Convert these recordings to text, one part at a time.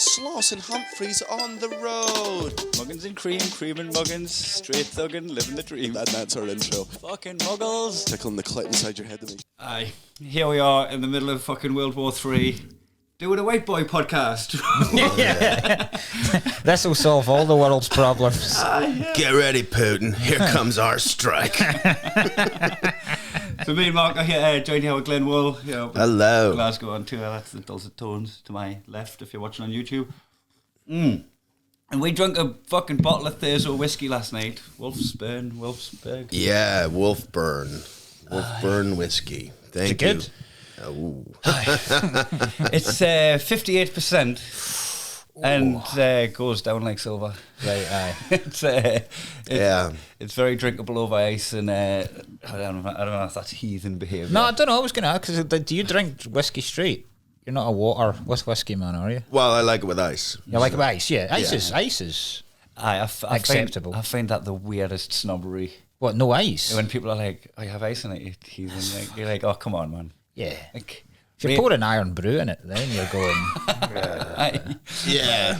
Sloss and Humphries on the road. Muggins and cream and muggins, straight thuggin', living the dream. That's our intro. Fucking muggles. Tickling the clit inside your head to me. Aye, here we are in the middle of fucking World War III, doing a white boy podcast. This will solve all the world's problems. Get ready, Putin. Here comes our strike. So me and Mark are here, joined here with Glenn Wool. Hello. Glasgow on tour, that's the dulcet tones to my left if you're watching on YouTube. And we drank a fucking bottle of Thurso whiskey last night. Wolfsburg. Yeah, Wolfburn whiskey. Thank you. Good? Oh. It's 58%. And goes down like silver. Right, aye. It's very drinkable over ice, and I don't know if that's heathen behaviour. No, I don't know. I was going to ask, because do you drink whiskey straight? You're not a water whiskey man, are you? Well, I like it with ice. You like it with ice, yeah. Ice is I acceptable. I find that the weirdest snobbery. What, no ice? When people are like, "I have ice in it," you heathen. Like, you're like, "Oh, come on, man." Yeah. Like, If you pour an iron brew in it, then you're going... Yeah.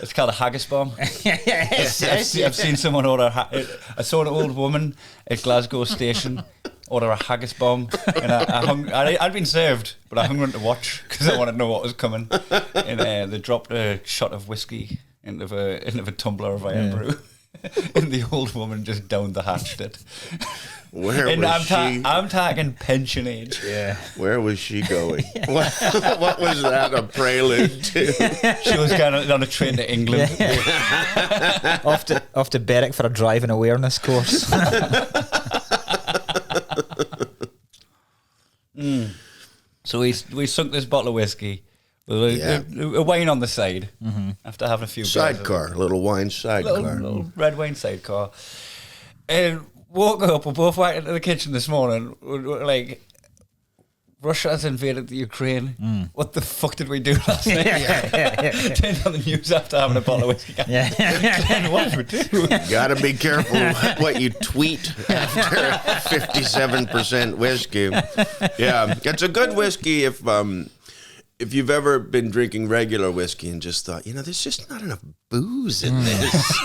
It's called a haggis bomb. yes, I've seen someone order. I saw an old woman at Glasgow station order a haggis bomb, and I'd been served, but I hung around to watch because I wanted to know what was coming. And they dropped a shot of whiskey into a tumbler of iron brew, and the old woman just down the hatched it. Where was she? I'm talking pension age. Yeah. Where was she going? What was that a prelude to? She was going on a train to England. off to Berwick for a driving awareness course. So we sunk this bottle of whiskey with a wine on the side after having a few Sidecar, a little wine sidecar. little red wine sidecar. And woke up, we both went into the kitchen this morning, we're like, Russia has invaded the Ukraine. What the fuck did we do last night? Turned on the news after having a bottle of whiskey. Glenn, what did we do? Gotta be careful what you tweet after 57% whiskey. Yeah, it's a good whiskey if you've ever been drinking regular whiskey and just thought, there's just not enough booze in this.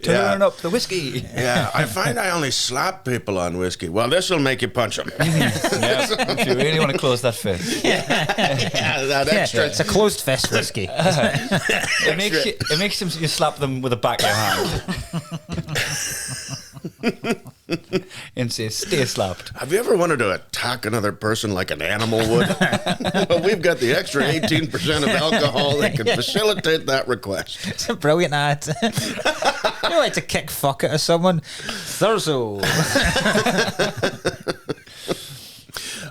Turn up the whiskey. Yeah, I find I only slap people on whiskey. Well, this will make you punch them. If you really want to close that fist. That extra. It's a closed fist whiskey. It makes you slap them with the back of your hand. And say, stay slapped. Have you ever wanted to attack another person like an animal would? Well, we've got the extra 18% of alcohol that can facilitate that request. It's a brilliant ad. You like to kick fuck out of someone. Thurso.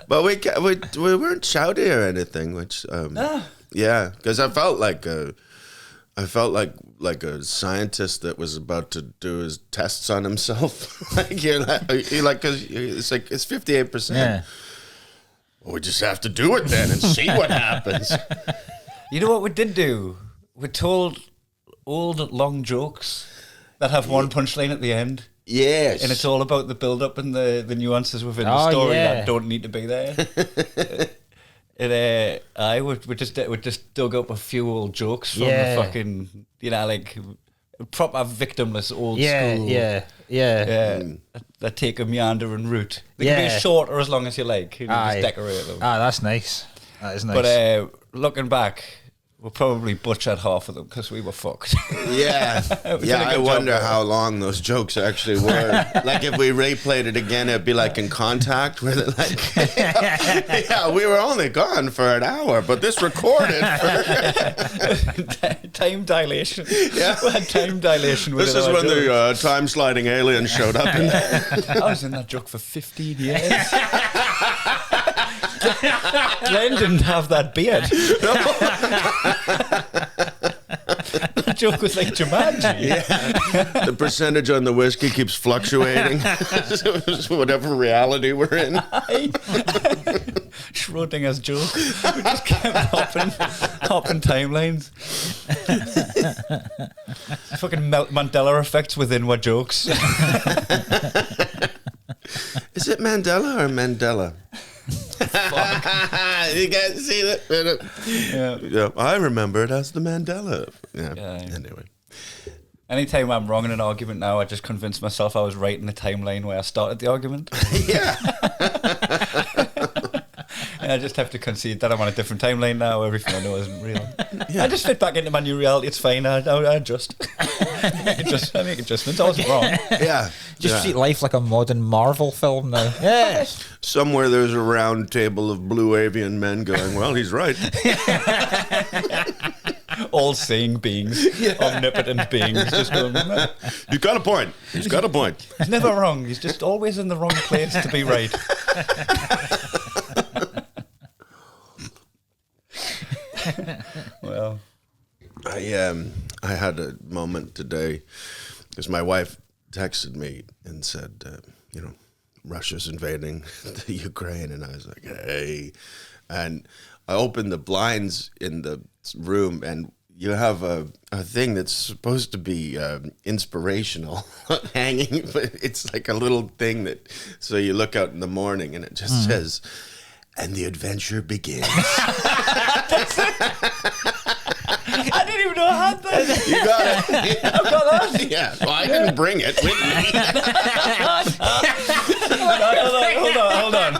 But we weren't shouty or anything, which yeah, because I felt like a scientist that was about to do his tests on himself. Because it's 58%. Yeah. Well, we just have to do it then and see what happens. You know what we did do? We told old long jokes that have one punchline at the end. Yes. And it's all about the build-up and the nuances within the story that don't need to be there. And we just dug up a few old jokes from the fucking, like proper victimless old school. Yeah. That take a meandering route. They can be short or as long as you like. You can just decorate them. That's nice. That is nice. But looking back, we'll probably butchered half of them because we were fucked. Yeah. I wonder how long those jokes actually were. Like if we replayed it again, it'd be like In Contact, where they're like, we were only gone for an hour, but this recorded for... Time dilation. Yeah. We had time dilation with This is when the time-sliding aliens showed up. I was in that joke for 15 years. Glenn didn't have that beard. That joke was like Jumanji. Yeah. The percentage on the whiskey keeps fluctuating. Whatever reality we're in. Schrodinger's joke. We just kept hopping timelines. Fucking Mandela effects within our jokes. Is it Mandela or Mandela? You guys see that? Yeah. I remember it as the Mandela. Yeah. Anyway. Anytime I'm wrong in an argument now, I just convince myself I was right in the timeline where I started the argument. Yeah. And I just have to concede that I'm on a different timeline now. Everything I know isn't real. I just fit back into my new reality. It's fine. I adjust. I make adjustments. I wasn't wrong. Yeah. Just treat life like a modern Marvel film now. Yes. Somewhere there's a round table of blue avian men going, well, he's right. All-seeing beings, omnipotent beings, just going, no. He's got a point. He's got a point. He's never wrong. He's just always in the wrong place to be right. Well, I had a moment today because my wife texted me and said, Russia's invading the Ukraine, and I was like, hey, and I opened the blinds in the room, and you have a thing that's supposed to be inspirational hanging, but it's like a little thing that, so you look out in the morning and it just says, and the adventure begins. I didn't even know I had that. You got it. Yeah. I've got that. Yeah, well, I didn't bring it with me. Hold on.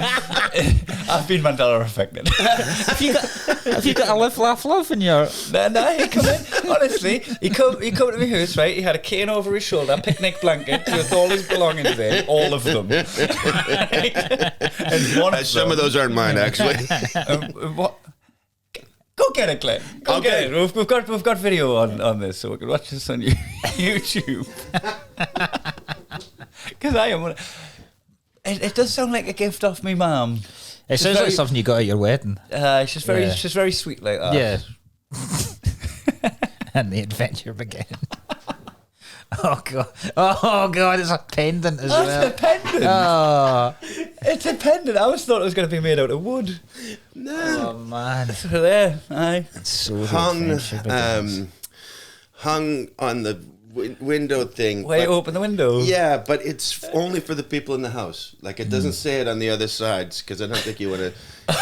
I've been Mandela affected. Have you got a live, laugh, love in your... No, he come in. Honestly, he come to my house, right? He had a cane over his shoulder, a picnic blanket with all his belongings in, all of them. And one of Some of those aren't mine, actually. what? Go get it, Glenn. Go get it. We've got video on this, so we can watch this on YouTube. Because I am. It does sound like a gift off me mum. It sounds like something you got at your wedding. She's very sweet like that. Yeah. And the adventure began. Oh god, it's a pendant as well. It's a pendant. Oh, it's a pendant. I always thought it was going to be made out of wood. oh man, So there, aye. it's so Hung on the window thing. Way but- open the window. Yeah, but it's only for the people in the house. Like, it doesn't say it on the other sides, because I don't think you want to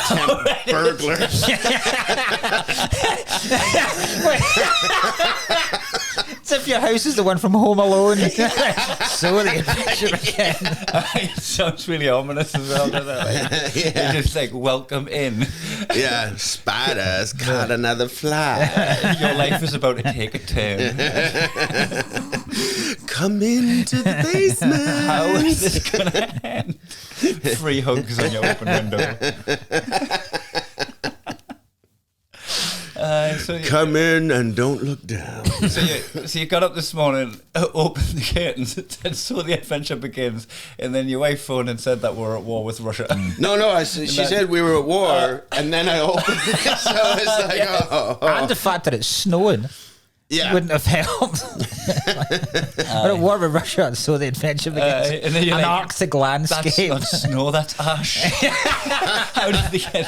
tempt burglars. It's if your house is the one from Home Alone. So the adventure began. It sounds really ominous as well, doesn't it? Like, Yeah. It's just like, welcome in. Yeah, spiders caught another fly. Your life is about to take a turn. Come into the basement. How is this going to end? 3 hugs on your open window. Come in and don't look down. So you got up this morning, opened the curtains, and so the adventure begins, and then your wife phoned and said that we're at war with Russia. No, she said we were at war, and then I opened it, so it's like, And the fact that it's snowing yeah. wouldn't have helped. We're at war with Russia, and so the adventure begins. And then you're An like, Arctic That's landscape. not snow, that's ash. How did they get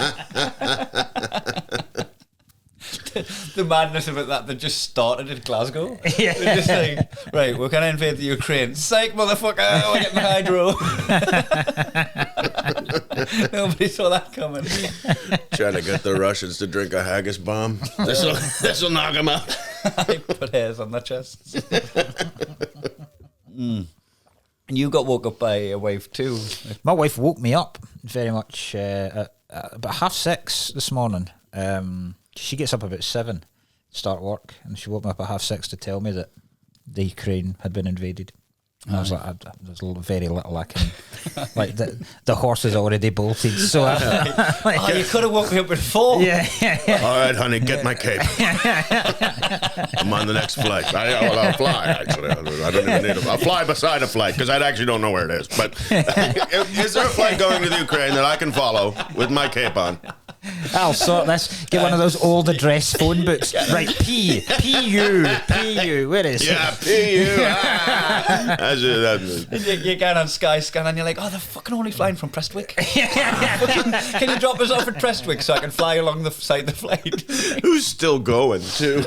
the madness of it that they just started in Glasgow? Yeah. They're just like, right, we're going to invade the Ukraine. Psych, motherfucker, we're getting hydro. Nobody saw that coming. Trying to get the Russians to drink a haggis bomb. This'll knock them out. I put hairs on their chests. And you got woke up by a wife too. My wife woke me up very much at about 6:30 this morning. She gets up about 7 to start work, and she woke me up at 6:30 to tell me that the Ukraine had been invaded. And I was like, there's very little I can, like the horse is already bolted, so You could have woke me up before. yeah. All right, honey, get my cape. I'm on the next flight. I'll fly, actually. I don't even need I'll fly beside a flight, because I actually don't know where it is. But is there a flight going to the Ukraine that I can follow with my cape on? I'll sort this. Get one of those old address phone books. Right, P-U. Where is it? Yeah, P.U. That's it. You get on Skyscan and you're like, oh, they're fucking only flying from Prestwick. Can you drop us off at Prestwick so I can fly along the side of the flight? Who's still going, too?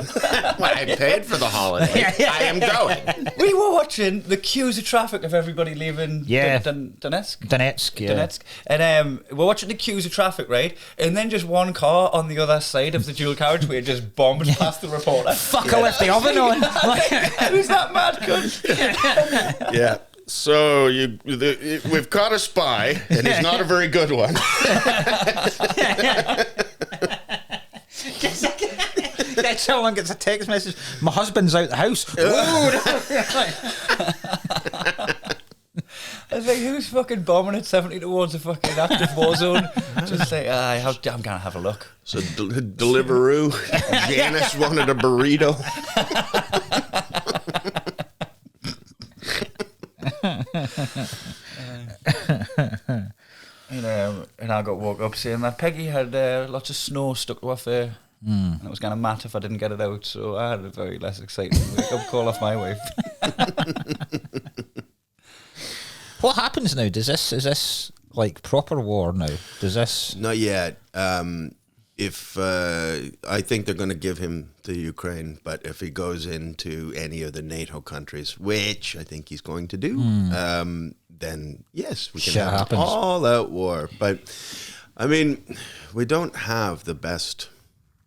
Well, I paid for the holiday. I am going. We were watching the queues of traffic of everybody leaving Donetsk. Donetsk, yeah. Donetsk. And we're watching the queues of traffic, right? And then just one car on the other side of the dual carriageway just bombed past the reporter. Fuck, I left the oven on. Who's that mad cunt? Yeah. So we've caught a spy, and he's not a very good one. Someone gets a text message. My husband's out the house. I was like, who's fucking bombing at 70 towards a fucking active war zone? Just like, I'm gonna have a look. So Deliveroo, Janice wanted a burrito. And I got woke up saying that Peggy had lots of snow stuck to her fur. And it was going to matter if I didn't get it out, so I had a very less exciting wake up call off my wife. What happens now? Is this like proper war now? Does this? Not yet. If I think they're going to give him to Ukraine, but if he goes into any of the NATO countries, which I think he's going to do, then yes, we can have an all-out war. But I mean, we don't have the best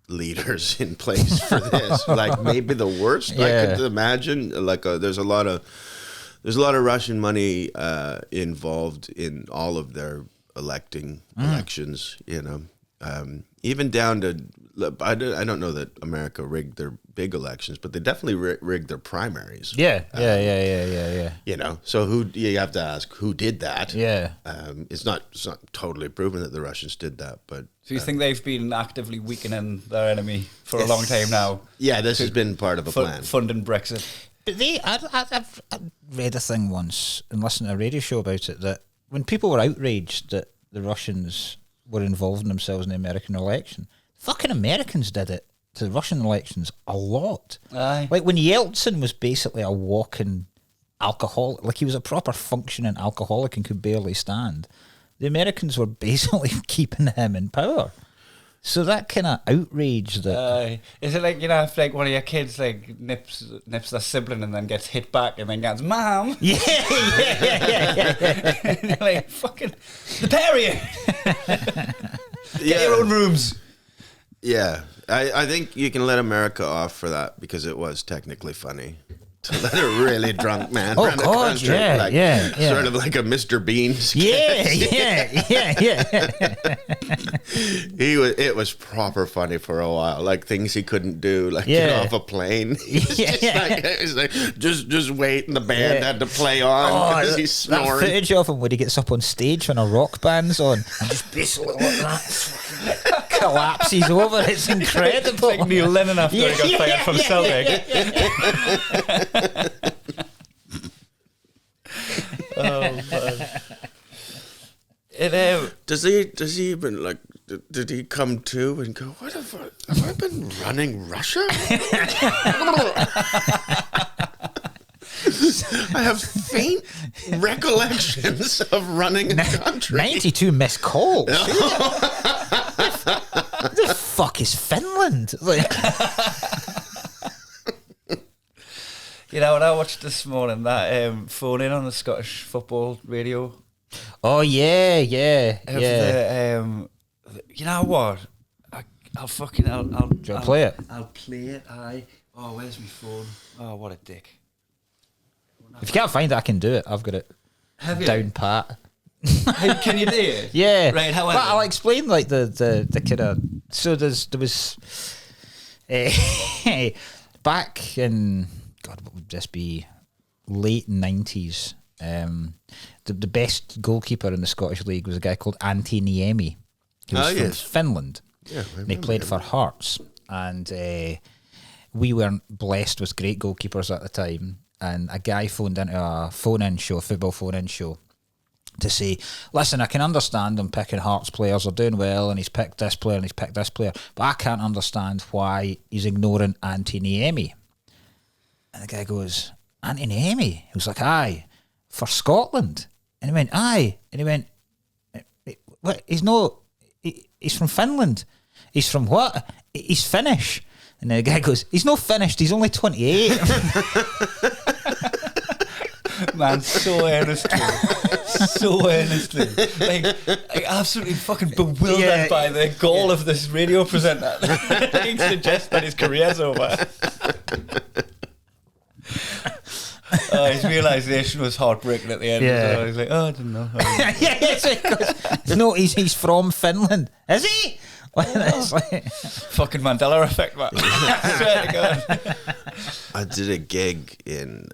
leaders in place for this. Like maybe the worst I could imagine. Like there's a lot of Russian money involved in all of their elections. You know, even down to I don't know that America rigged their big elections, but they definitely rigged their primaries. Yeah. You know, so you have to ask who did that. Yeah. It's not totally proven that the Russians did that, but. So you think they've been actively weakening their enemy for a long time now? Yeah, this has been part of a plan. Funding Brexit. But I've read a thing once and listened to a radio show about it that when people were outraged that the Russians were involving themselves in the American election, fucking Americans did it to the Russian elections a lot. Aye. Like when Yeltsin was basically a walking alcoholic, like he was a proper functioning alcoholic and could barely stand. The Americans were basically keeping him in power. So that kind of outrage that... is it like, you know, if like one of your kids like nips their sibling and then gets hit back and then goes, Mom! Yeah. And you're like, fucking, the pair of you! Get your own rooms. Yeah, I think you can let America off for that because it was technically funny. To let a really drunk man run a country, sort of like a Mr. Bean sketch. It was proper funny for a while, like things he couldn't do, like get off a plane. Just wait, and the band had to play on because he's snoring. That footage of him when he gets up on stage when a rock band's on and just basically like that collapses over. It's incredible. It's like Neil Lennon after he got fired from Celtic. Oh man! Does he even like? Did he come to and go? What have I been running Russia? I have faint recollections of running a country. 92 missed calls. The fuck is Finland? Like, you know what I watched this morning? That phone in on the Scottish football radio. Oh yeah. You know what? I'll play it? I'll play it. Oh, where's my phone? Oh, what a dick. If you can't find it, I can do it. I've got it down pat. Can you do it? Yeah. Right. How? But I'll explain like the kind of. So there was back in God, what would this be? Late 90s. The best goalkeeper in the Scottish League was a guy called Antti Niemi. He was from Finland. Yeah, and he played for Hearts, and we weren't blessed with great goalkeepers at the time. And a guy phoned into a football phone-in show, to say, listen, I can understand him picking Hearts players are doing well, and he's picked this player and he's picked this player, but I can't understand why he's ignoring Antti Niemi. And the guy goes, Antti Niemi? He was like, aye, for Scotland. And he went, aye. And he went, what? He's from Finland. He's from what? He's Finnish. And the guy goes, he's not finished, he's only 28. Man, so earnestly. Like absolutely fucking bewildered by the gall of this radio presenter. He suggests that his career's over. His realisation was heartbreaking at the end. Yeah. So he's like, I don't know. No, he's from Finland. Is he? It's like, Fucking Mandela effect, man. I swear to God. I did a gig in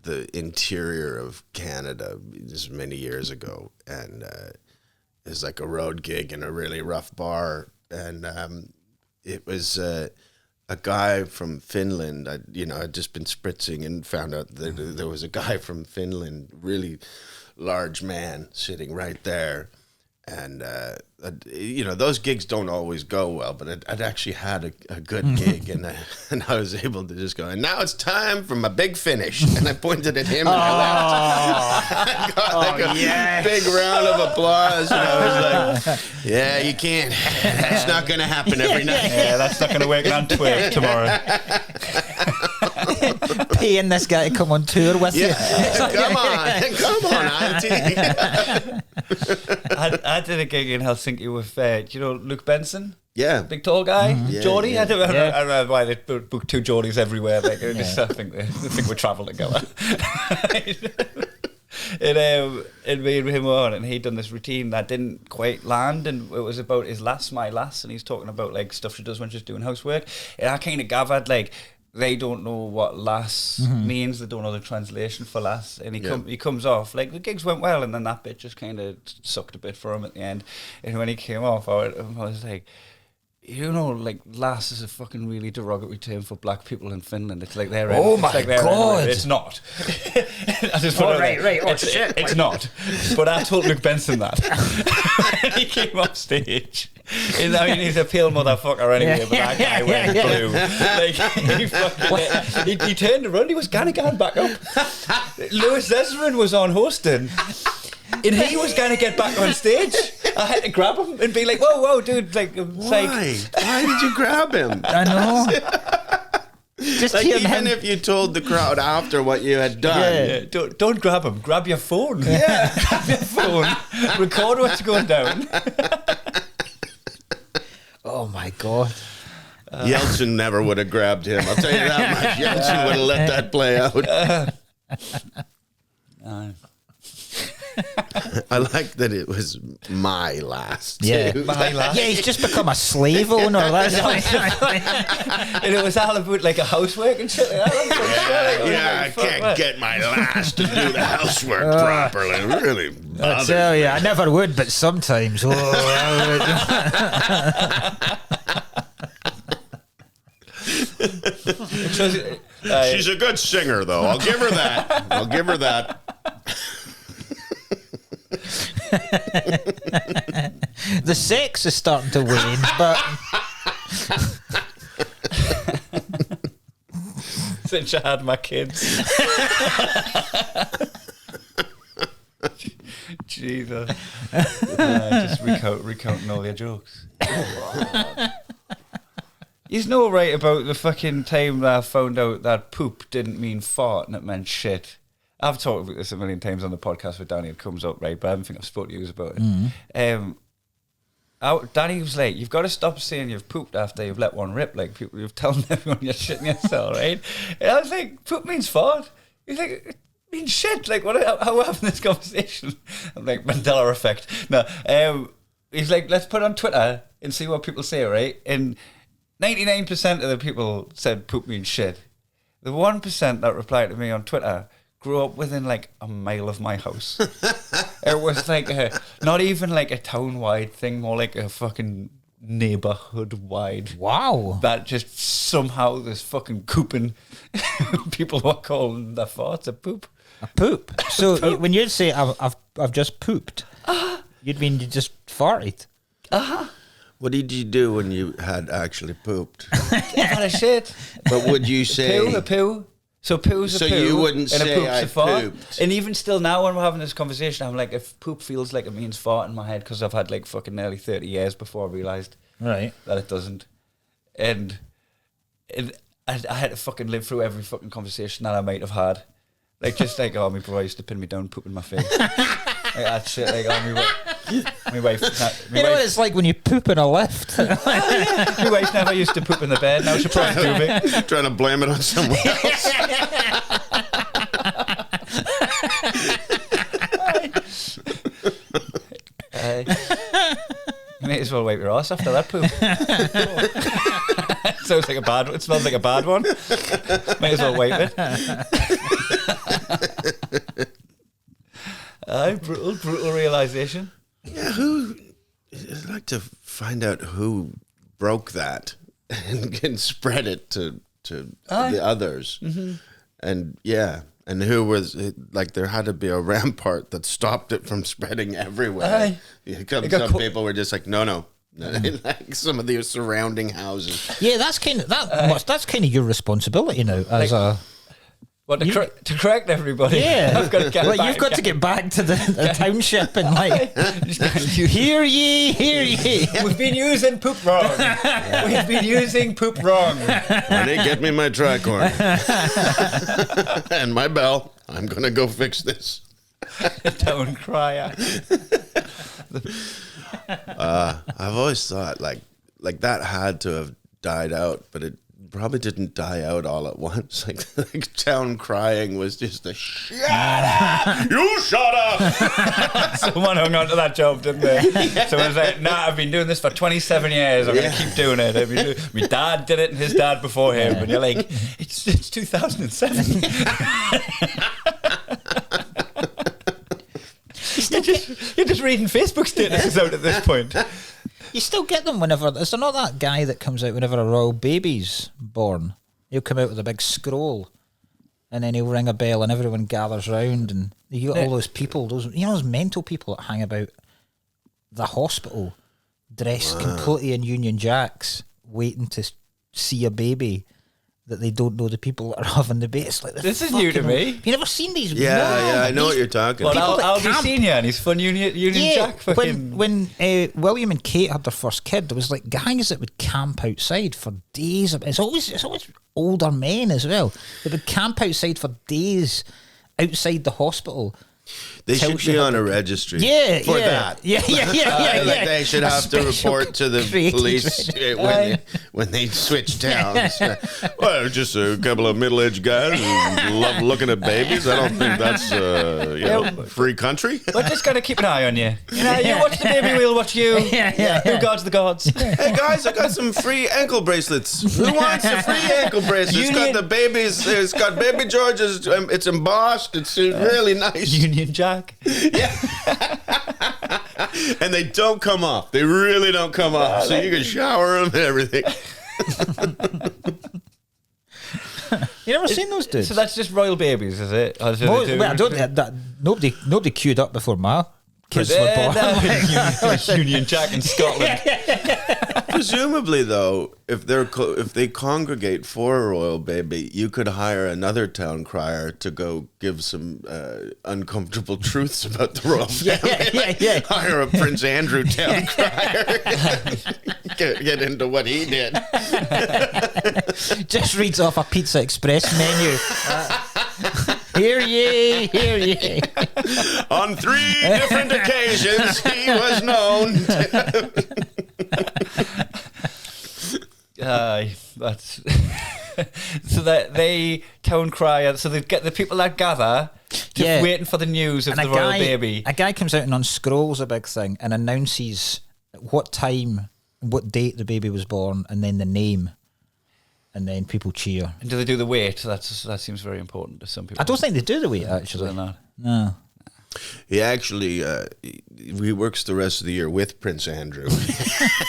the interior of Canada just many years ago, and it was like a road gig in a really rough bar, and it was a guy from Finland. I'd just been spritzing and found out that there was a guy from Finland, really large man, sitting right there. And, those gigs don't always go well, but I'd actually had a good gig, and I was able to just go, and now it's time for my big finish. And I pointed at him, and I left. I got a big round of applause, and I was like, yeah, you can't. That's not going to happen every night. Yeah, that's not going to work in Antwerp tomorrow. paying this guy to come on tour with you. Come on, Auntie. I did a gig in Helsinki with, do you know Luke Benson? Yeah. Big tall guy? Yeah, Geordie? yeah. I don't know why they book two Geordies everywhere. Like, I think we travel together. And me and him were on, and he'd done this routine that didn't quite land, and it was about his lass, my lass, and he's talking about like stuff she does when she's doing housework. And I kind of gathered like they don't know what lass means, they don't know the translation for lass, and he comes off like the gigs went well, and then that bit just kind of sucked a bit for him at the end. And when he came off, I was like, you know, like lass is a fucking really derogatory term for black people in Finland. It's like they're oh my god, it's not. I just right. Oh, shit. It's not. But I told Luke Benson that. And he came off stage. And, I mean, he's a pale motherfucker anyway, but that guy went blue. Like he turned around. He was kind of going back up. Lewis Ezrin was on hosting. And he was going to get back on stage. I had to grab him and be like, whoa, dude. Like, Why did you grab him? I know. Just like, even if you told the crowd after what you had done. Yeah. Don't grab him. Grab your phone. Yeah. Grab your phone. Record what's going down. Oh, my God. Yeltsin never would have grabbed him. I'll tell you that much. Yeltsin would have let that play out. I like that it was my last. Yeah, too. My last. Yeah, he's just become a slave owner. That's And it was all about like a housework and shit like that. I can't get my last to do the housework properly. It really I tell you, I never would, but sometimes. She's a good singer, though. I'll give her that. The sex is starting to wane, but Since I had my kids. Jesus. Just recounting all your jokes. You know right about the fucking time that I found out that poop didn't mean fart and it meant shit. I've talked about this a million times on the podcast with Danny. It comes up, right? But I don't think I've spoken to you about it. Danny was like, you've got to stop saying you've pooped after you've let one rip. Like, people, you've telling everyone you're shitting yourself, right? And I was like, poop means fart. He's like, it means shit. Like, how are we having this conversation? I'm like, Mandela effect. No. He's like, let's put it on Twitter and see what people say, right? And 99% of the people said poop means shit. The 1% that replied to me on Twitter grew up within like a mile of my house. It was like not even like a town-wide thing, more like a fucking neighborhood-wide. wow. That just somehow this fucking cooping people were calling their farts a poop. A poop. So when you say I've I've just pooped. You'd mean you just farted. What did you do when you had actually pooped? Had a shit. But would you say... A poo. So poo's a So poo. you wouldn't and say a poop's I a fart. pooped. And even still now when we're having this conversation, I'm like, if poop feels like it means fart in my head because I've had like fucking nearly 30 years before I realised Right. that it doesn't. And I had to fucking live through every fucking conversation that I might have had. Like, just like, oh, my brother used to pin me down, poop in my face. Like that shit, like, oh, my wife. You know what it's like when you poop in a lift? My wife never used to poop in the bed, now she probably do me. Trying to blame it on someone else. May as well wipe your ass after that poop. Sounds like a bad one. It smells like a bad one. May as well wipe it. Brutal realisation. Yeah, I'd like to find out who broke that and spread it to the others. Mm-hmm. And yeah, and who was like, there had to be a rampart that stopped it from spreading everywhere. Some people were just like, no. Like some of the surrounding houses. Yeah, that's kind of that's kind of your responsibility now as a. What to correct everybody? Yeah, I've got to get back. You've got to get back to the township and like, hear ye. We've been using poop wrong. We've been using poop wrong. Honey, get me my tricorn and my bell. I'm gonna go fix this. Town crier. I've always thought like that had to have died out, but it probably didn't die out all at once. Like town crying was just a shut up! You shut up! Someone hung on to that job, didn't they? Someone was like, nah, I've been doing this for 27 years. I'm going to keep doing it. My dad did it and his dad before him. And you're like, it's 2007. You're just reading Facebook statuses out at this point. You still get them whenever. Is there not that guy that comes out whenever a royal baby's born? He'll come out with a big scroll, and then he'll ring a bell, and everyone gathers round, and you get all those people, those mental people that hang about the hospital, dressed completely in Union Jacks, waiting to see a baby that they don't know the people that are having the baby. It's like this is new to me. Have you never seen these? Yeah, I know what you're talking about. about. I'll be senior and he's fun Union Jack. Fucking. When William and Kate had their first kid, there was like guys that would camp outside for days. It's always older men as well. They would camp outside for days outside the hospiel. They should be on a registry. For that. Yeah. Like they should have to report to the police when they switch towns. Well, just a couple of middle-aged guys who love looking at babies. I don't think that's free country. We're just got to keep an eye on you. You watch the baby, we'll watch you. Who guards the gods? Hey guys, I got some free ankle bracelets. Who wants a free ankle bracelet? It's got the babies. It's got Baby George's. It's embossed. It's really nice. Union Jack. Yeah. And they don't come off. They really don't come off. So you can shower them and everything. You never seen those dudes? So that's just royal babies, is it? I don't. Nobody queued up before my kids were born. Union Jack in Scotland. Presumably, though, if they congregate for a royal baby, you could hire another town crier to go give some uncomfortable truths about the royal family. Yeah. Hire a Prince Andrew town crier. Get into what he did. Just reads off a Pizza Express menu. Hear ye. On 3 different occasions, he was known that's so that they town crier. So they get the people that gather, just waiting for the news of the royal baby. A guy comes out and unscrolls a big thing and announces what time, what date the baby was born, and then the name. And then people cheer. And do they do the wait? That seems very important to some people. I don't think they do the wait, actually. No. He actually he works the rest of the year with Prince Andrew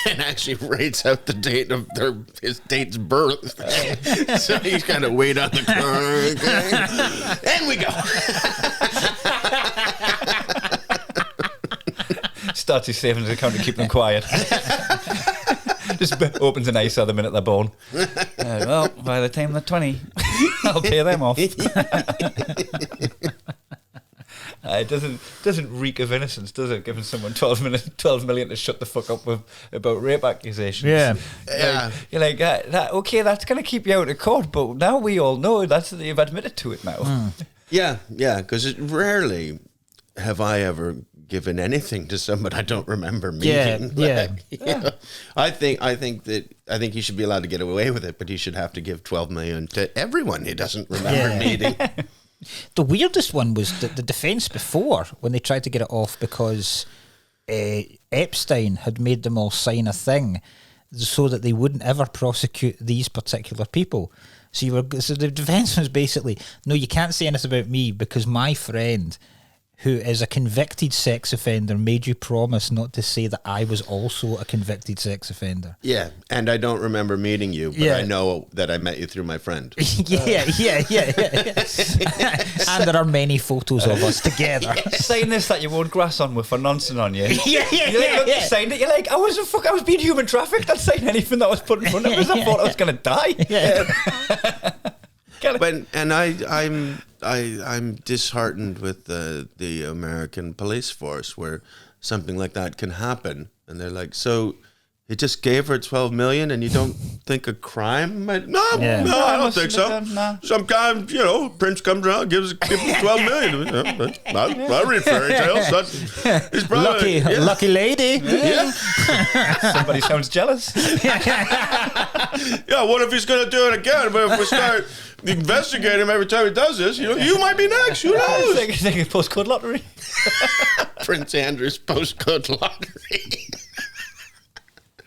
and actually writes out the date of his date's birth. So he's kind of wait on the car. Okay. And we go. starts his savings account to keep them quiet. Just opens an ISA the minute they're born. Well, by the time they're 20, I'll pay them off. It doesn't reek of innocence, does it? Giving someone 12 million to shut the fuck up about rape accusations. Yeah. You're like, okay, that's going to keep you out of court, but now we all know you've admitted to it now. Yeah, because rarely have I ever given anything to someone I don't remember meeting. I think he should be allowed to get away with it, but he should have to give 12 million to everyone he doesn't remember meeting. The weirdest one was the defence before, when they tried to get it off because Epstein had made them all sign a thing so that they wouldn't ever prosecute these particular people. So the defence was basically, no, you can't say anything about me because my friend, who is a convicted sex offender, made you promise not to say that I was also a convicted sex offender. Yeah, and I don't remember meeting you, but I know that I met you through my friend. Yeah. And there are many photos of us together. Saying this that you won't grass on with for nonsense on you. Yeah. You signed it. You're like, I was being human trafficked. I'd sign anything that was put in front of us. I thought I was going to die. Yeah. I'm disheartened with the American police force where something like that can happen, and they're like, so he just gave her 12 million, and you don't think a crime might? No, I don't think so. Some guy, Prince comes around, gives him 12 million. I read fairy tales. He's probably, lucky lady. Yeah. Somebody sounds jealous. Yeah. What if he's going to do it again? But if we start investigate him every time he does this, you might be next. Who knows? It's like a postcode lottery. Prince Andrew's postcode lottery.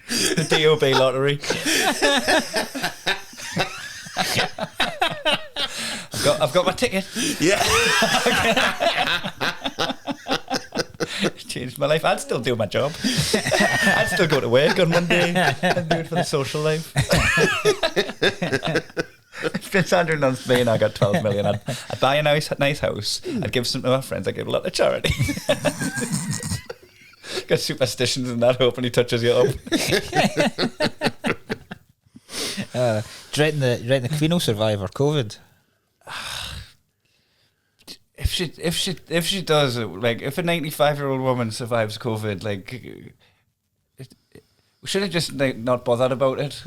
The DOB lottery. I've got my ticket. Yeah. Changed my life. I'd still do my job. I'd still go to work on Monday and do it for the social life. Prince Andrew and Spain, I got 12 million. I'd buy a nice house. I'd give some to my friends. I'd give a lot to charity. Got superstitions and that, hoping he touches you up. Do you reckon the Queen will survive her COVID? If she does, like, if a 95-year-old woman survives COVID, like, we should have just not bothered about it.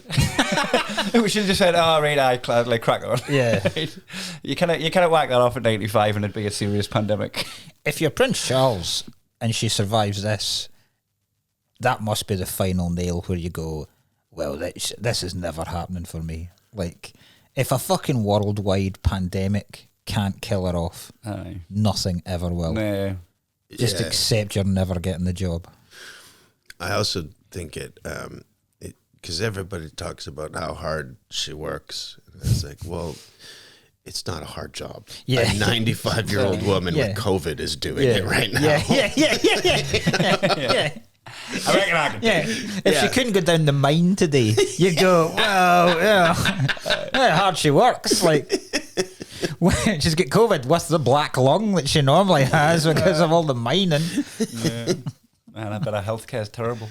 We should have just said, "Oh, right, crack on." Yeah, right? You cannot whack that off at 95 and it'd be a serious pandemic. If you're Prince Charles and she survives this, that must be the final nail where you go, well, this is never happening for me. Like, if a fucking worldwide pandemic can't kill her off, nothing ever will. No. Just accept you're never getting the job. I also think because everybody talks about how hard she works. It's like, well, it's not a hard job. Yeah. A 95-year-old woman with COVID is doing it right now. Yeah. I reckon I can. If she couldn't go down the mine today, you'd go, well, how hard she works. Like, she's got COVID with the black lung that she normally has because of all the mining. Yeah. Man, I bet our healthcare is terrible.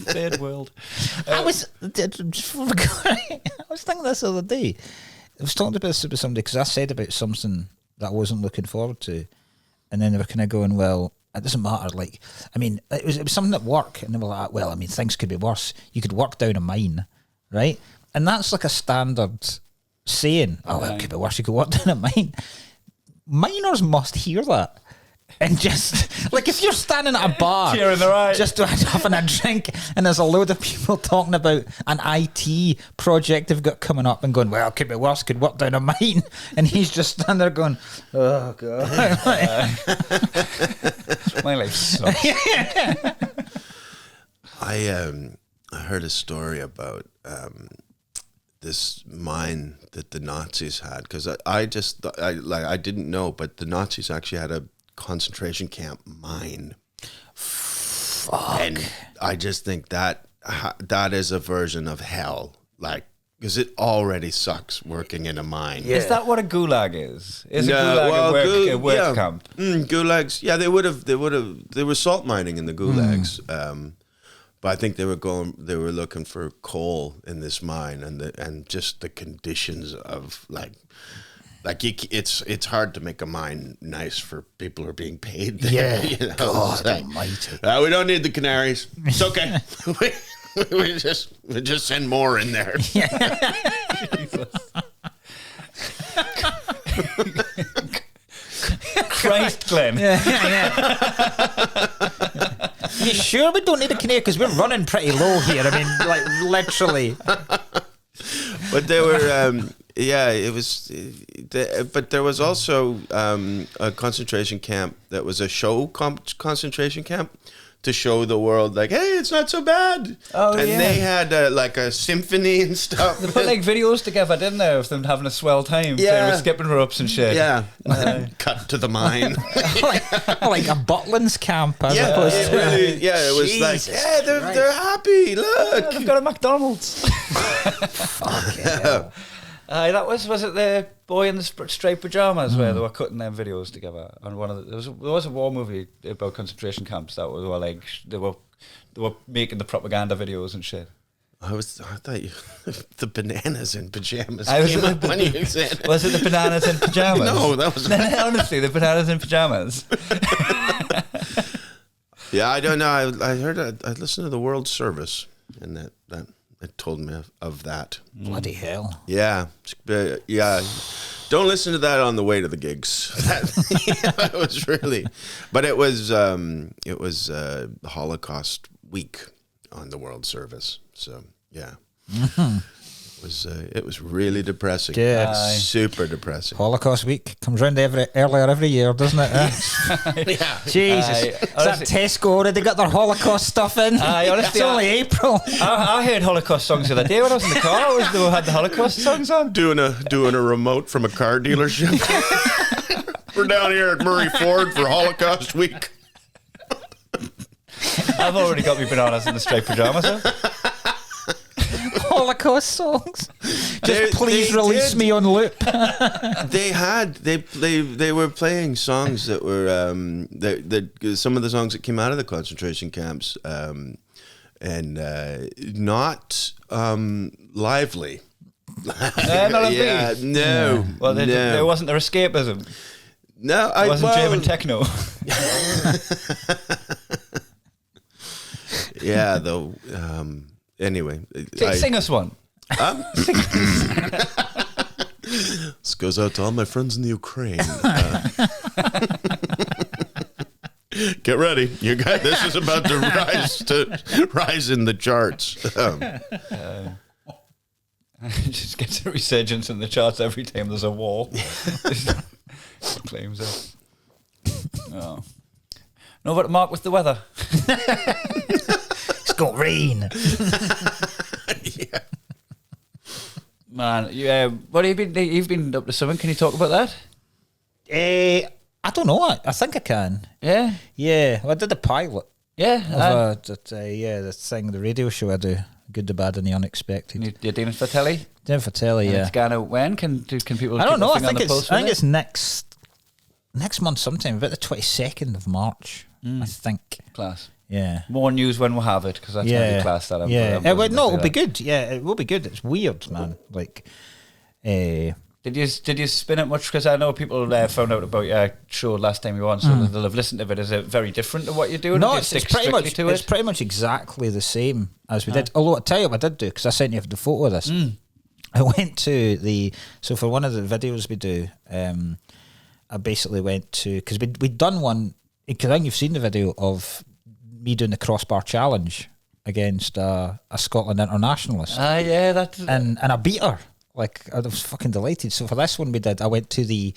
Third world. I was thinking this the other day. I was talking about this with somebody because I said about something that I wasn't looking forward to, and then they were kind of going, well, it doesn't matter. Like, I mean, it was something at work, and they were like, well, I mean, things could be worse. You could work down a mine, right? And that's like a standard saying. Oh, well, it could be worse. You could work down a mine. Miners must hear that. And just, like, if you're standing at a bar just having a drink and there's a load of people talking about an IT project they've got coming up and going, well, it could be worse, could work down a mine. And he's just standing there going, oh, God. My life sucks. I heard a story about this mine that the Nazis had, because I didn't know, but the Nazis actually had a concentration camp mine. Fuck. And I just think that is a version of hell, like because it already sucks working in a mine. Yeah. Is that what a gulag is? Is No, a gulag well, a work camp? Gulags. Yeah, they were salt mining in the gulags. But I think they were looking for coal in this mine, and just the conditions of it's hard to make a mine nice for people who are being paid there. Yeah, you know? God almighty. We don't need the canaries. It's okay. we just send more in there. Christ, Glenn. You sure we don't need a canary? Because we're running pretty low here. I mean, like, literally. But they were, it was. But there was also a concentration camp that was a show concentration camp to show the world, like, hey, it's not so bad. Oh, and yeah. they had like a symphony and stuff. They put like videos together, didn't they, of them having a swell time. Yeah. They were skipping ropes and shit. Yeah, cut to the mine. like a Butlins camp, as opposed it to. really, it was Jesus like, yeah, they're happy. Look, They've got a McDonald's. Fuck yeah. That was it the boy in the striped pajamas where they were cutting them videos together on one of there was a war movie about concentration camps that were like they were making the propaganda videos and shit. I thought you the bananas in pajamas. Was came it up when you said it. the bananas in pajamas? No, that was honestly the bananas in pajamas. Yeah, I don't know. I heard I listened to the World Service, and that told me of that. Bloody hell. Yeah, don't listen to that on the way to the gigs. It was really, but it was Holocaust week on the World Service. So yeah, it was really depressing. Yeah. Super depressing. Holocaust week comes round earlier every year, doesn't it? Yeah. Jesus. Is that Tesco already got their Holocaust stuff in? Honestly, It's only April. I heard Holocaust songs the other day when I was in the car. They had the Holocaust songs on. Doing a remote from a car dealership. We're down here at Murray Ford for Holocaust week. I've already got me bananas in the striped pajamas. Huh? Holocaust songs. Just please they release did. me on loop. They were playing songs that were some of the songs that came out of the concentration camps, and not lively. Not a bit. No. Well, there wasn't their escapism. No, It wasn't German techno. Yeah, though. Anyway, Sing us one. This goes out to all my friends in the Ukraine. Get ready, you guys. This is about to rise in the charts. Just gets a resurgence in the charts every time there's a war. Claims it. Oh. No, but Mark, with the weather. It's got rain. Yeah. Man, what have you been? You've been up to something. Can you talk about that? I don't know. I think I can. Yeah, Yeah, well, I did a pilot yeah. of the thing, the radio show I do, Good, the Bad, and the Unexpected. You're doing it for telly. Doing for telly, And yeah. It's going out when? Can people? I don't keep know. their I finger on think the pulse it's with it? next month sometime, about the 22nd of March. I think. Class. Yeah. More news when we'll have it, because that's going to be class. That yeah. It'll be good. Yeah, it will be good. It's weird, man. Like, Did you spin it much? Because I know people found out about your show last time you were on, so they'll have listened to it. Is it very different to what you're doing? no, Or do you it's stick pretty strictly much to it's it? pretty much exactly the same as we did. Although I tell you what I did do, because I sent you the photo of this. I went to so for one of the videos we do, I basically went to, because we'd done one, because I think you've seen the video of me doing the crossbar challenge against a Scotland internationalist, Yeah, that's and I beat her. Like, I was fucking delighted. So for this one we did, I went to the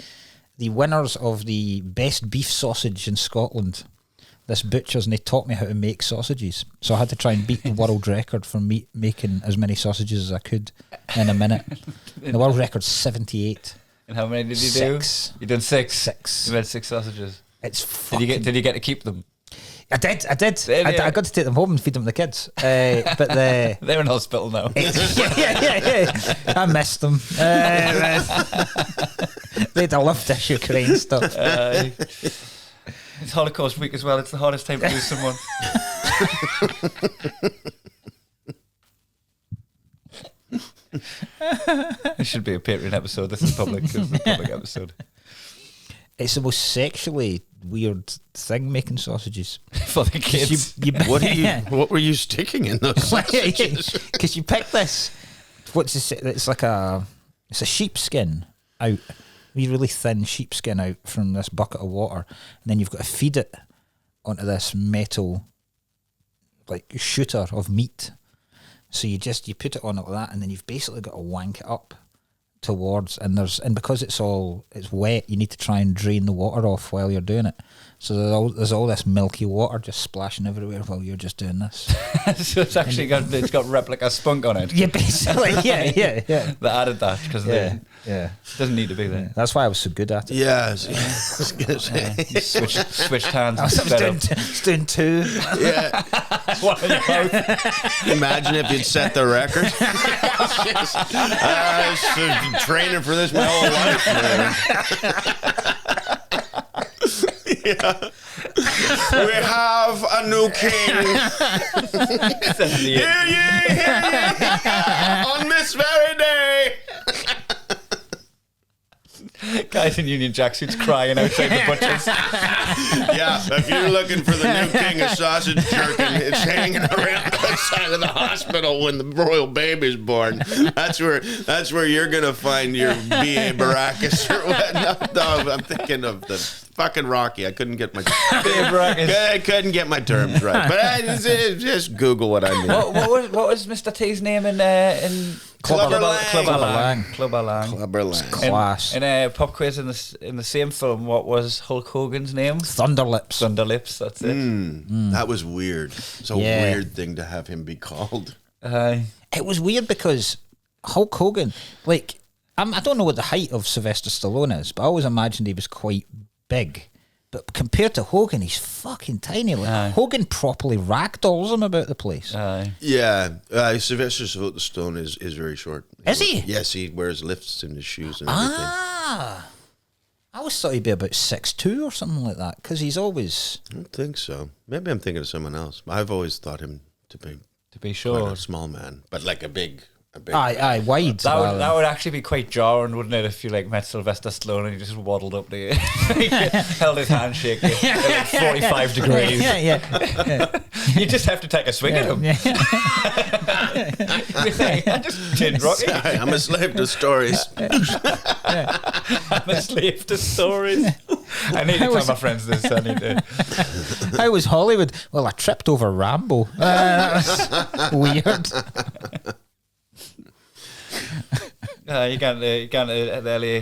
winners of the best beef sausage in Scotland, this butcher's, and they taught me how to make sausages. So I had to try and beat the world record for making as many sausages as I could in a minute. The world record's 78. And how many did you do? 6. You done 6? 6. You made 6 sausages. It's fucking... Did you get to keep them? I did. Did you? I got to take them home and feed them to the kids. But the They're in hospital now. yeah. I missed them. They had a love this Ukraine stuff. It's Holocaust week as well. It's the hardest time to lose someone. This should be a Patreon episode. This is public. This is a public episode. It's the most sexually weird thing, making sausages. For the kids. What were you sticking in those sausages? Because you pick this. What's this? It's like it's a sheepskin out, a really thin sheepskin out from this bucket of water, and then you've got to feed it onto this metal, like shooter of meat. So you put it on it like that, and then you've basically got to wank it up towards, and because it's wet, you need to try and drain the water off while you're doing it. So there's all this milky water just splashing everywhere while you're just doing this. So it's actually got replica spunk on it. Yeah, basically, yeah. That added that because Yeah. it doesn't need to be there. That's why I was so good at it. Yeah, I was gonna say. You switched hands. I was doing two. Yeah. One in your mouth. Imagine if you'd set the record. I was training for this my whole life, man. Yeah. We have a new king. Hear ye, on this very day. Guys in Union Jacksuits crying outside the butchers. Yeah, if you're looking for the new king of sausage jerking, it's hanging around outside of the hospital when the royal baby's born. That's where you're gonna find your B.A. Baracus or what? No, I'm thinking of the fucking Rocky. I couldn't get my terms right. But just Google what I mean. What was Mr. T's name in Clubber Lang. Clubber Lang. Clubber Lang. Class. In a pop quiz in the same film, what was Hulk Hogan's name? Thunderlips. Thunderlips. That's it. That was weird. It's a weird thing to have him be called. It was weird because Hulk Hogan, like, I don't know what the height of Sylvester Stallone is, but I always imagined he was quite big. But compared to Hogan, he's fucking tiny. Like, Hogan properly ragdolls him about the place. Yeah, Sylvester Stallone is very short. Is he? Yes, he wears lifts in his shoes and everything. I always thought he'd be about 6'2" or something like that, because he's always... I don't think so. Maybe I'm thinking of someone else. I've always thought him to be be quite sure. a small man, but like a big... Aye, wide. That would actually be quite jarring, wouldn't it, if you like met Sylvester Stallone and he just waddled up to you, held his handshake at like 45 degrees. Yeah. You just have to take a swing at him. I just did Rocky. Sorry, I'm a slave to stories. I'm a slave to stories. I need to tell my friends this. I need to. How was Hollywood? Well, I tripped over Rambo. That was weird. You can't at the LA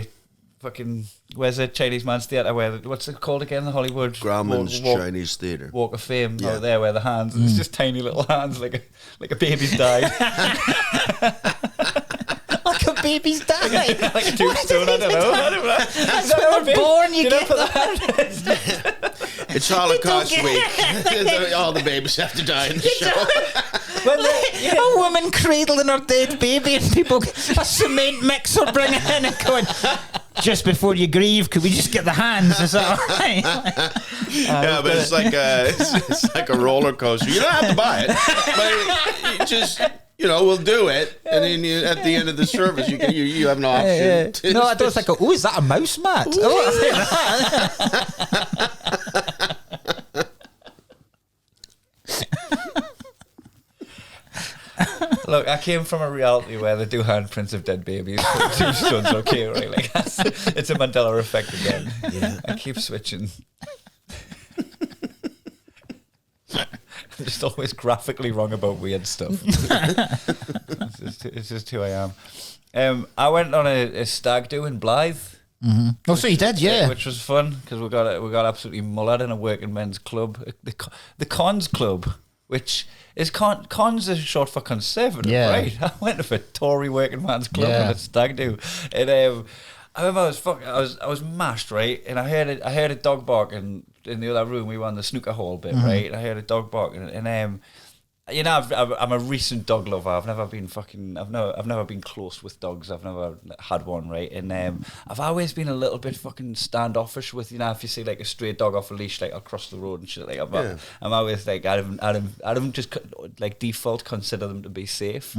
fucking, where's the Chinese Man's Theatre, what's it called again, the Hollywood Grauman's Chinese Theatre. Walk of Fame out there, where the hands, it's just tiny little hands like a baby's died. Like a baby's died. Like a tombstone, I don't know. That's when we're born, you get that. It's Holocaust week. All the babies have to die in the show. A woman cradling her dead baby and people, a cement mixer bringing in and going, just before you grieve, could we just get the hands? Is that all right? Yeah, but it's like a roller coaster. You don't have to buy it, but you just... we'll do it, and then at the end of the service, you have an option. No, I don't think. Oh, is that a mouse mat? Look, I came from a reality where they do handprints of dead babies. Tombstones, okay, right? Like it's a Mandela effect again. Yeah. I keep switching. I'm just always graphically wrong about weird stuff. It's just who I am. I went on a stag do in Blythe. Mm-hmm. Oh, so you did, yeah. Which was fun because we got absolutely mullered in a working men's club, the Cons Club, which is cons is short for conservative, right? I went to a Tory working man's club and a stag do, and I remember I was mashed, right, and I heard a dog barking in the other room. We were on the snooker hall bit, right? And I heard a dog barking, and you know, I'm a recent dog lover. I've never been close with dogs. I've never had one, right? And I've always been a little bit fucking standoffish with, you know, if you see like a stray dog off a leash, like across the road and shit, like I'm always like, I'd just like default consider them to be safe,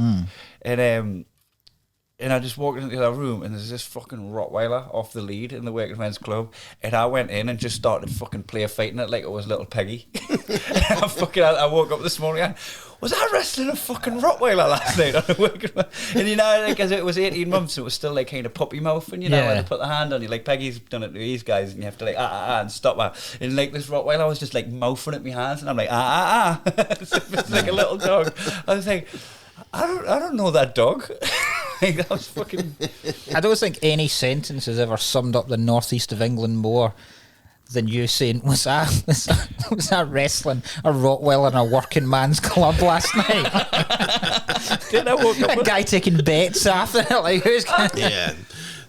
and I just walked into the other room, and there's this fucking Rottweiler off the lead in the Working Men's Club, and I went in and just started fucking play fighting it like it was little Peggy. I woke up this morning, was I wrestling a fucking Rottweiler last night on the Working Man? And you know, like, as it was 18 months, it was still like kind of puppy mouth, and you know, when they put the hand on you, like Peggy's done it to these guys, and you have to like and stop her. And like this Rottweiler was just like mouthing at my hands, and I'm like It's like a little dog. I was like, I don't know that dog. Like, that was fucking. I don't think any sentence has ever summed up the northeast of England more than you saying, was I wrestling a Rottweiler in a working man's club last night? Didn't I woke up a guy taking bets after it? Like, who's Yeah.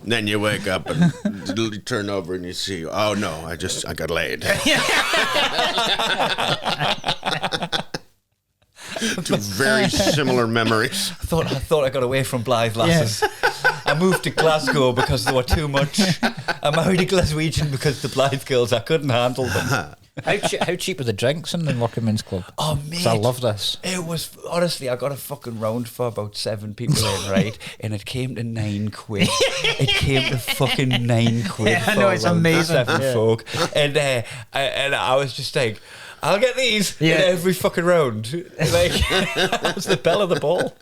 And then you wake up and you turn over and you see, oh no, I got laid. Two very similar memories. I thought I got away from Blythe lasses. I moved to Glasgow because they were too much. I married a Glaswegian because the Blythe girls, I couldn't handle them. How cheap are the drinks in the Working Men's Club? Oh, mate. I love this. It was, honestly, I got a fucking round for about 7 people in, right? And it came to 9 quid. It came to fucking 9 quid. Yeah, I know, it's amazing. 7 folk. And I was just like, I'll get these in every fucking round. Like, that was the bell of the ball.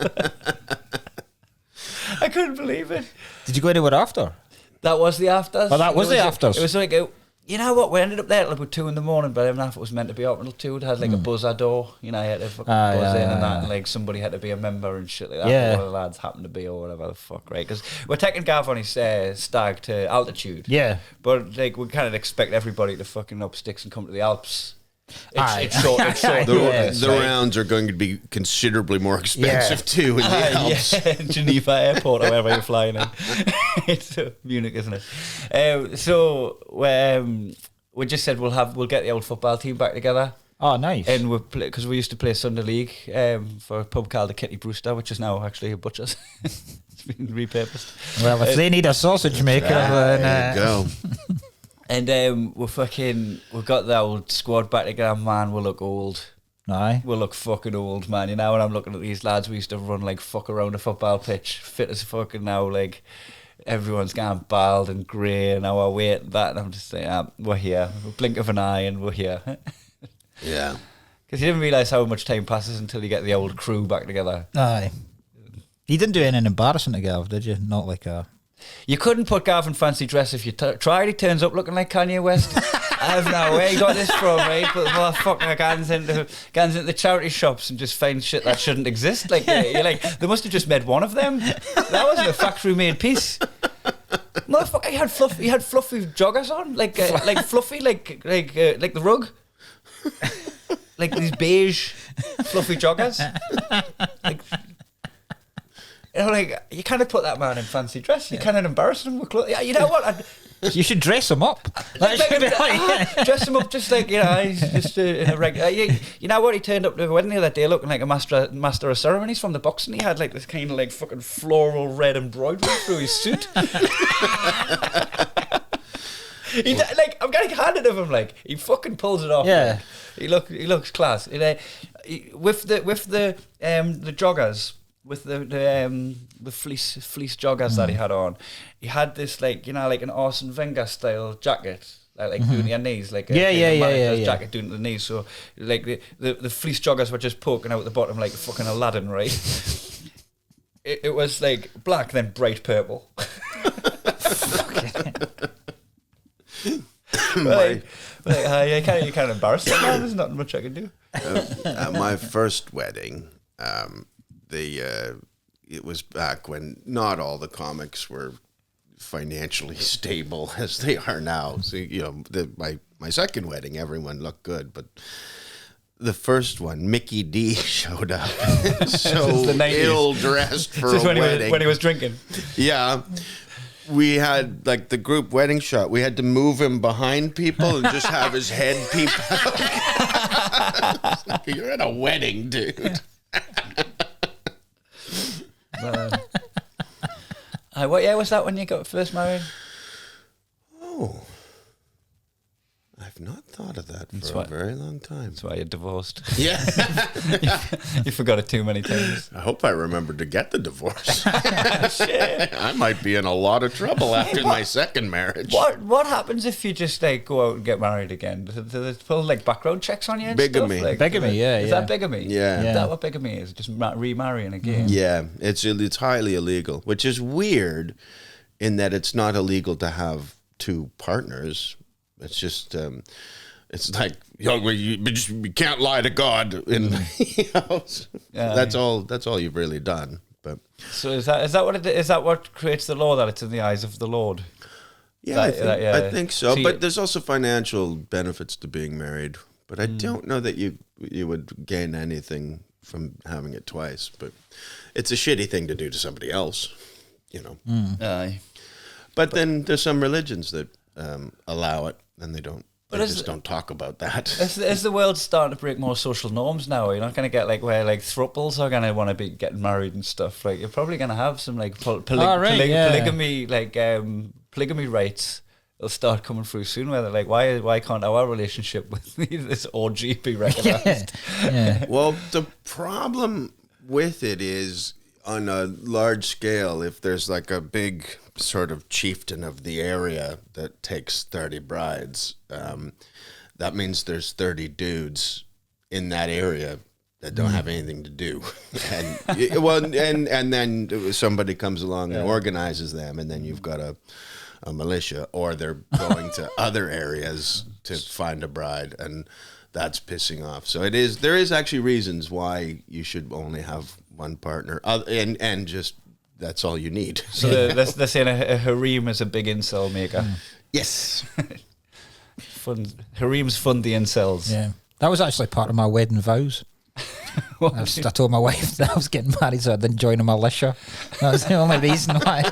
I couldn't believe it. Did you go anywhere after? That was the afters. Oh, that was the afters. It was like, you know what? We ended up there at about 2 in the morning, but even after it was meant to be up until 2, it had like a buzzer door. You know, you had to fucking buzz in and that, and like somebody had to be a member and shit like that. Yeah. One of the lads happened to be or whatever the fuck, right? Because we're taking Gav on his Stag to altitude. Yeah. But like, we kind of expect everybody to fucking up sticks and come to the Alps. It's short. The rounds are going to be considerably more expensive too in the Alps. Yeah, Geneva Airport or wherever you're flying in. It's Munich, isn't it? So we just said we'll get the old football team back together. Oh, nice. And because we used to play Sunday League for a pub called the Kitty Brewster, which is now actually a butcher's. It's been repurposed. Well, if they need a sausage maker, then there you go. And we've got the old squad back together, man. We'll look old. Aye. We'll look fucking old, man. You know, when I'm looking at these lads, we used to run like fuck around a football pitch, fit as fucking now, like everyone's gone bald and grey and our weight and that, and I'm just saying, we're here. A blink of an eye and we're here. Yeah. Because you didn't realise how much time passes until you get the old crew back together. Aye. You didn't do anything embarrassing to Gav, did you? Not like a... You couldn't put Gav in fancy dress if you tried. He turns up looking like Kanye West. I have no where he got this from, right? But the motherfucker gans into the charity shops and just finds shit that shouldn't exist. Like, you're like, they must have just made one of them. That wasn't a factory-made piece. Motherfucker, he had fluffy joggers on, like fluffy, like the rug, like these beige fluffy joggers, like. You know, like, you kind of put that man in fancy dress. You kind of embarrass him with clothes. Yeah, you know what? You should dress him up. Dress him up just like, you know, he's just in a regular... you know what? He turned up to a wedding the other day looking like a master of ceremonies from the boxing. He had like this kind of like fucking floral red embroidery through his suit. Like, I'm getting handed of him. Like, he fucking pulls it off. Yeah, like. He looks class. With the joggers. With the fleece joggers that he had on, he had this like, you know, like an Arsene Wenger style jacket, like doing to your knees, like a jacket doing to the knees. So like the fleece joggers were just poking out the bottom like fucking Aladdin, right? it was like black then bright purple. You can't embarrass them, man. There's nothing much I can do. At my first wedding, it was back when not all the comics were financially stable as they are now. So, you know, my second wedding, everyone looked good, but the first one, Mickey D showed up, so ill dressed for a wedding when he was drinking. Yeah. we had like the group wedding shot. We had to move him behind people and just have his head peep out. You're at a wedding, dude. What year was that when you got first married? Oh, I've not thought of that for a very long time. That's why you're divorced. Yeah. You forgot it too many times. I hope I remembered to get the divorce. I might be in a lot of trouble after my second marriage. What happens if you just like go out and get married again? Do they pull like background checks on you and Bigamy. stuff? Like, Bigamy, yeah. Is that bigamy? Yeah. Is that what bigamy is? Just remarrying again? Yeah, it's highly illegal, which is weird in that it's not illegal to have two partners. It's just, it's like, you can't lie to God. That's all you've really done. But so is that what creates the law, that it's in the eyes of the Lord? Yeah, I think so. So but there's also financial benefits to being married. But I don't know that you would gain anything from having it twice. But it's a shitty thing to do to somebody else, Aye. But then there's some religions that allow it, and they don't. They just don't talk about that. Is the world starting to break more social norms now? You're not going to get like where like thruples are going to want to be getting married and stuff. Like you're probably going to have some like polygamy, like polygamy rights. They'll start coming through soon. Where they're like, why can't our relationship with this orgy be recognised? Yeah. Well, the problem with it is on a large scale. If there's like a big sort of chieftain of the area that takes 30 brides, that means there's 30 dudes in that area that don't have anything to do, and then somebody comes along and organizes them, and then you've got a militia, or they're going to other areas to find a bride, and that's pissing off. So there is actually reasons why you should only have one partner, and just that's all you need. So they're saying a harem is a big incel maker. Yes. Harems fund the incels. Yeah. That was actually part of my wedding vows. I told my wife that I was getting married, so I didn't join a militia. That was the only reason why.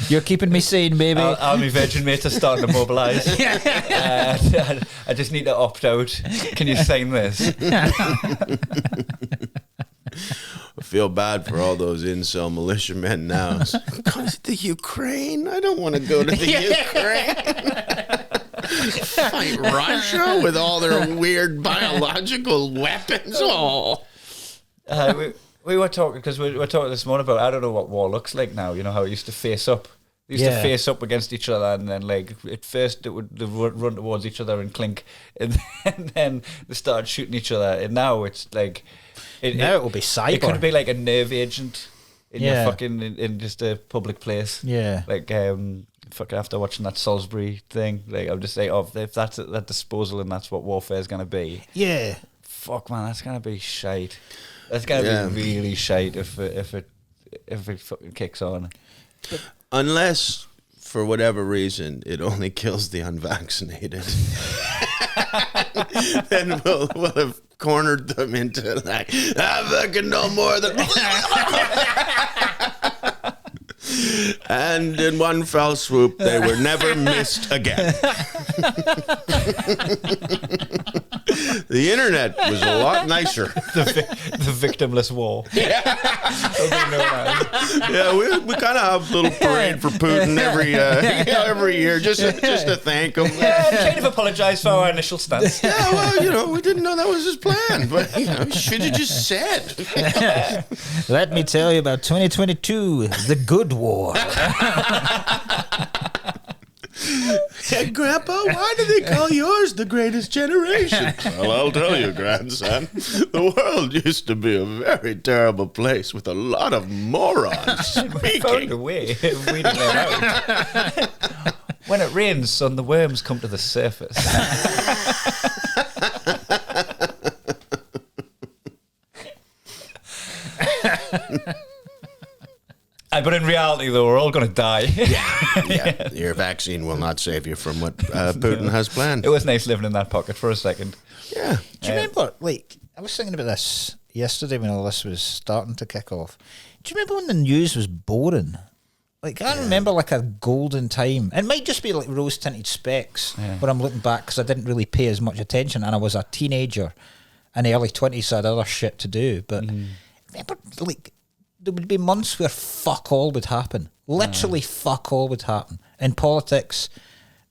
You're keeping me sane, baby. Army Virgin mates are starting to mobilise. I just need to opt out. Can you sign this? I feel bad for all those incel militiamen now. Go to the Ukraine? I don't want to go to the Ukraine. Fight Russia with all their weird biological weapons. Oh. We were talking, because we were talking this morning about, I don't know what war looks like now. You know how it used to face up. They used to face up against each other, and then like at first they'd run towards each other and clink, and then they started shooting each other. And now it's like now it will be cyber. It could be like a nerve agent in your fucking in just a public place. Yeah, like fucking after watching that Salisbury thing, like I'm just like, if that's at that disposal and that's what warfare is going to be. Yeah, fuck man, that's going to be shite. That's going to be really shite if it fucking kicks on. Unless, for whatever reason, it only kills the unvaccinated. Then we'll have cornered them into like, I fucking know more than... And in one fell swoop, they were never missed again. The internet was a lot nicer. The victimless war. Yeah, we kind of have a little parade for Putin every year, just to thank him. Kind of apologise for our initial stance. Yeah, well, we didn't know that was his plan, but we should have just said. Let me tell you about 2022, the good war. Yeah, Grandpa, why do they call yours the greatest generation? Well, I'll tell you, grandson. The world used to be a very terrible place with a lot of morons We found a way of weeding them out. When it rains, son, the worms come to the surface. But in reality, though, we're all going to die. Yeah. Your vaccine will not save you from what Putin has planned. It was nice living in that pocket for a second. Yeah. Do you remember, like, I was thinking about this yesterday when all this was starting to kick off. Do you remember when the news was boring? Like, I remember like a golden time. It might just be like rose-tinted specs when I'm looking back, because I didn't really pay as much attention, and I was a teenager in the early 20s, so I had other shit to do. But remember, like, there would be months where fuck all would happen. Literally fuck all would happen. In politics,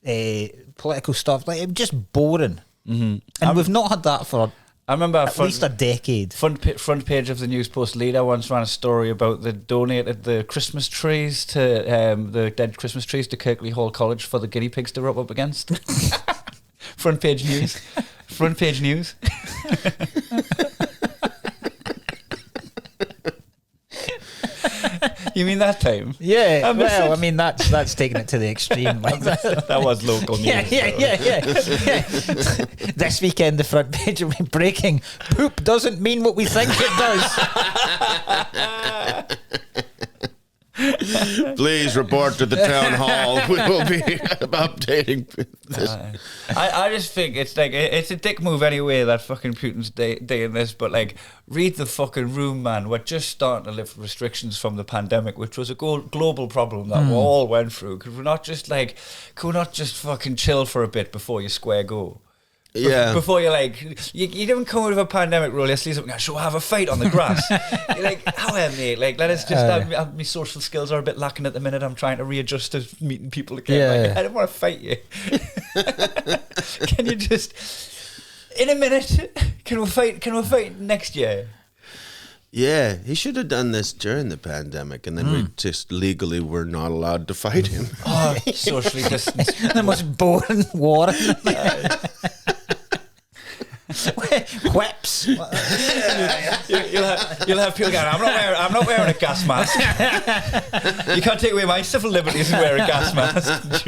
political stuff, like, it was just boring. And we've not had that for I remember at least a decade. Front page of the News Post leader once ran a story about they donated the Christmas trees to the dead Christmas trees to Kirkley Hall College for the guinea pigs to rub up against. Front page news. Front page news. You mean that time? Yeah, well, I mean that's taking it to the extreme. Like that was local news. Yeah. This weekend, the front page will be breaking. Poop doesn't mean what we think it does. Please report to the town hall. We will be updating this. I just think it's like it's a dick move anyway that fucking Putin's doing this, but like, read the fucking room, man. We're just starting to lift restrictions from the pandemic, which was a global problem that we all went through. Could we not just fucking chill for a bit before you square go? Yeah. Before you're like, you don't come out of a pandemic rule, you see something, shall we have a fight on the grass? You're like, how mate? Like, let us just my social skills are a bit lacking at the minute. I'm trying to readjust to meeting people again. Yeah. Like, I don't want to fight you. Can you just, in a minute, can we fight next year? Yeah, he should have done this during the pandemic, and then we just legally were not allowed to fight him. Oh, socially distanced. The most boring war. Whips. You'll have people going, I'm not wearing a gas mask. You can't take away my civil liberties and wear a gas mask.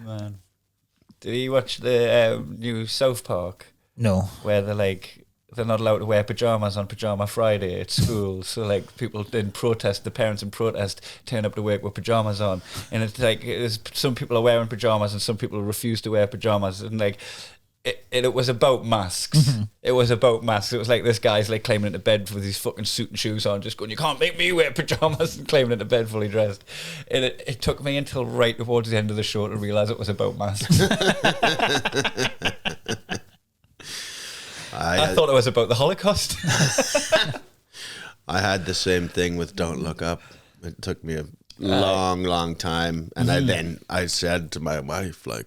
Man, did you watch the new South Park? No. Where they're not allowed to wear pajamas on Pajama Friday at school, so like people in protest, the parents in protest turn up to work with pajamas on, and it's like some people are wearing pajamas and some people refuse to wear pajamas, and like it was about masks. It was about masks. It was like this guy's like climbing into bed with his fucking suit and shoes on, just going, you can't make me wear pajamas, and climbing into bed fully dressed. And it took me until right towards the end of the show to realise it was about masks. I thought it was about the Holocaust. I had the same thing with Don't Look Up. It took me a long time, and I said to my wife, like,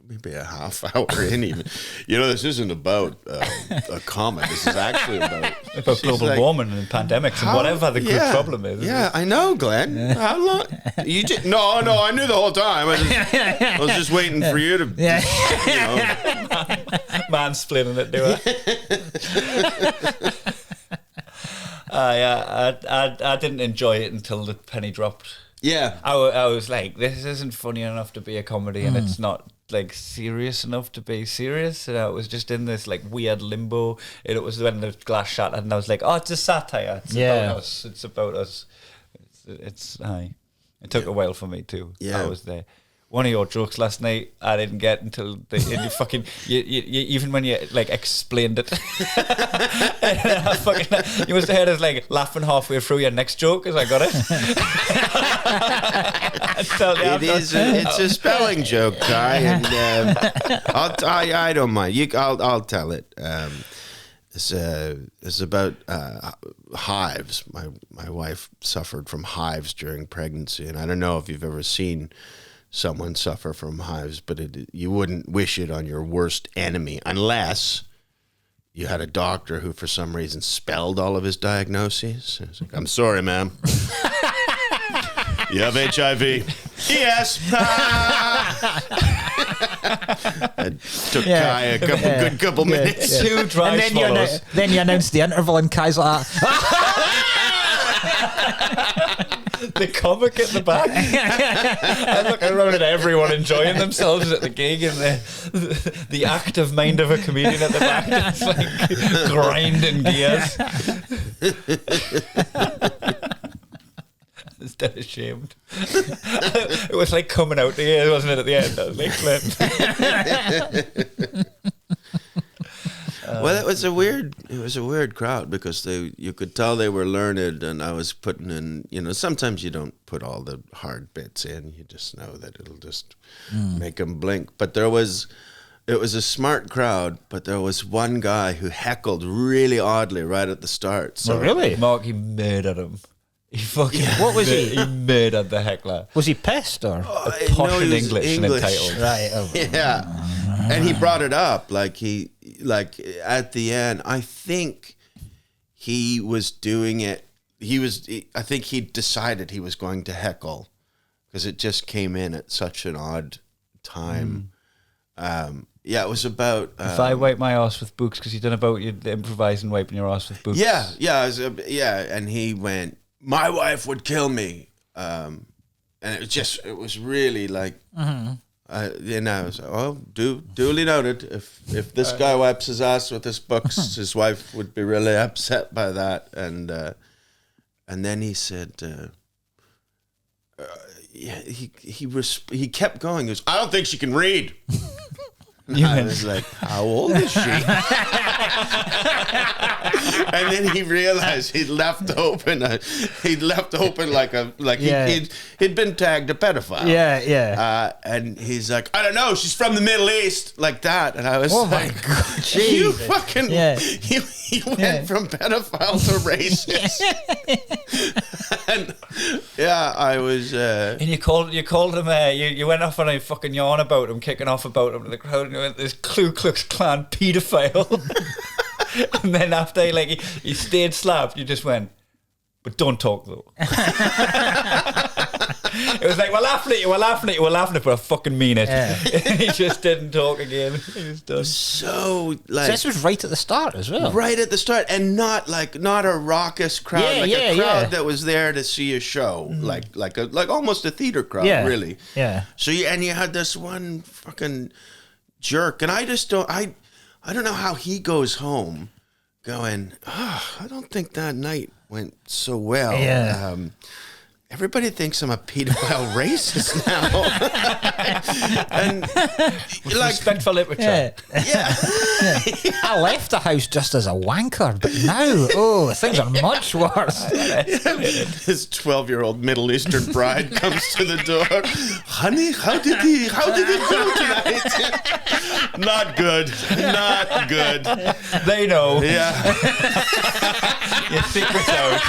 maybe a half hour in, even, this isn't about a comic. This is actually about global warming and pandemics and whatever the good problem is. Yeah, I know, Glenn. How long? You just no, I knew the whole time. I was just waiting for you to, mansplaining it to her. I didn't enjoy it until the penny dropped. Yeah, I was like, this isn't funny enough to be a comedy, and it's not like serious enough to be serious. And I was just in this like weird limbo. And it was when the glass shattered, and I was like, oh, it's a satire. It's about us. It's about us. It took a while for me too. Yeah, I was there. One of your jokes last night, I didn't get until you even when you like explained it. You must have heard us like laughing halfway through your next joke as I got it. It's a spelling joke, Kai, and I don't mind. I'll tell it. It's about hives. My wife suffered from hives during pregnancy, and I don't know if you've ever seen someone suffer from hives, but you wouldn't wish it on your worst enemy unless you had a doctor who for some reason spelled all of his diagnoses. I was like, I'm sorry, ma'am. You have HIV? Yes. It took Kai a good couple minutes. Two dry swallows. Then you announced the interval, and Kai's like, the comic at the back. I'm looking around at everyone enjoying themselves at the gig, and the active mind of a comedian at the back just like grinding gears. I was dead ashamed. It was like coming out the ear, wasn't it, at the end? I was like, Well, it was a weird crowd because you could tell they were learned, and I was putting in, sometimes you don't put all the hard bits in, you just know that it'll just make them blink. But it was a smart crowd, but there was one guy who heckled really oddly right at the start. So really? Mark, he murdered him. He fucking. What was he? He murdered the heckler. Was he pissed or? Posh and English and entitled. Right. Oh. Yeah. And he brought it up like at the end. I think he was doing it. I think he decided he was going to heckle because it just came in at such an odd time. Yeah, it was about. If I wipe my ass with books, because you done about you improvising wiping your ass with books. Yeah, and he went, "My wife would kill me," and it was really like, I was like, "Oh, duly noted. If this guy wipes his ass with his books, his wife would be really upset by that." And then he said, he kept going. He goes, "I don't think she can read." I was like, "How old is she?" And then he realized he'd left open he'd been tagged a pedophile. Yeah. And he's like, "I don't know, she's from the Middle East," like that. And I was Oh like, my God, "You Jesus. fucking he went from pedophile to racist." And I was. And you called him. You went off on a fucking yarn about him, kicking off about him to the crowd, and you went, "This Ku Klux Klan paedophile." And then after he stayed slapped, you just went, "But don't talk though." It was like, we're laughing at you, but I fucking mean it. Yeah. He just didn't talk again. He was done. So So this was right at the start as well. right at the start, and not a raucous crowd, a crowd that was there to see a show, like almost a theater crowd, really. Yeah. So you had this one fucking jerk, and I don't know how he goes home, going, I don't think that night went so well. Yeah. Everybody thinks I'm a pedophile racist now. And Respect for literature. Yeah. I left the house just as a wanker, but now, things are much worse. his 12-year-old Middle Eastern bride comes to the door. "Honey, how did it go tonight?" Not good. They know. Yeah. Your secret's out.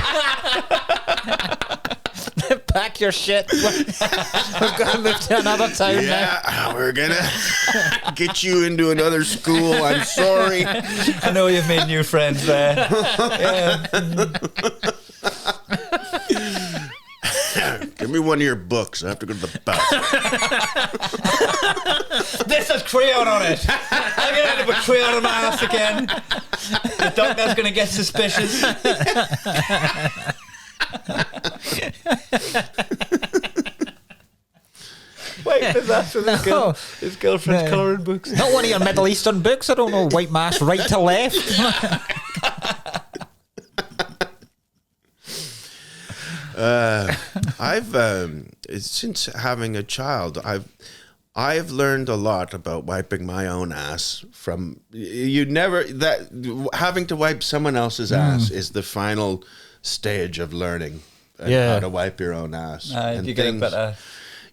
Pack your shit. We've got to move to another town now. Yeah, we're gonna get you into another school. I'm sorry. I know you've made new friends there. Yeah. Give me one of your books. I have to go to the bathroom. This has crayon on it. I'm going to end up with crayon on my ass again. The doctor's going to get suspicious. Wait, that's with his girlfriend's colouring books. Not one of your Middle Eastern books. I don't know. White mass, right to left. I've since having a child, I've learned a lot about wiping my own ass from having to wipe someone else's ass is the final stage of learning how to wipe your own ass. You get a better.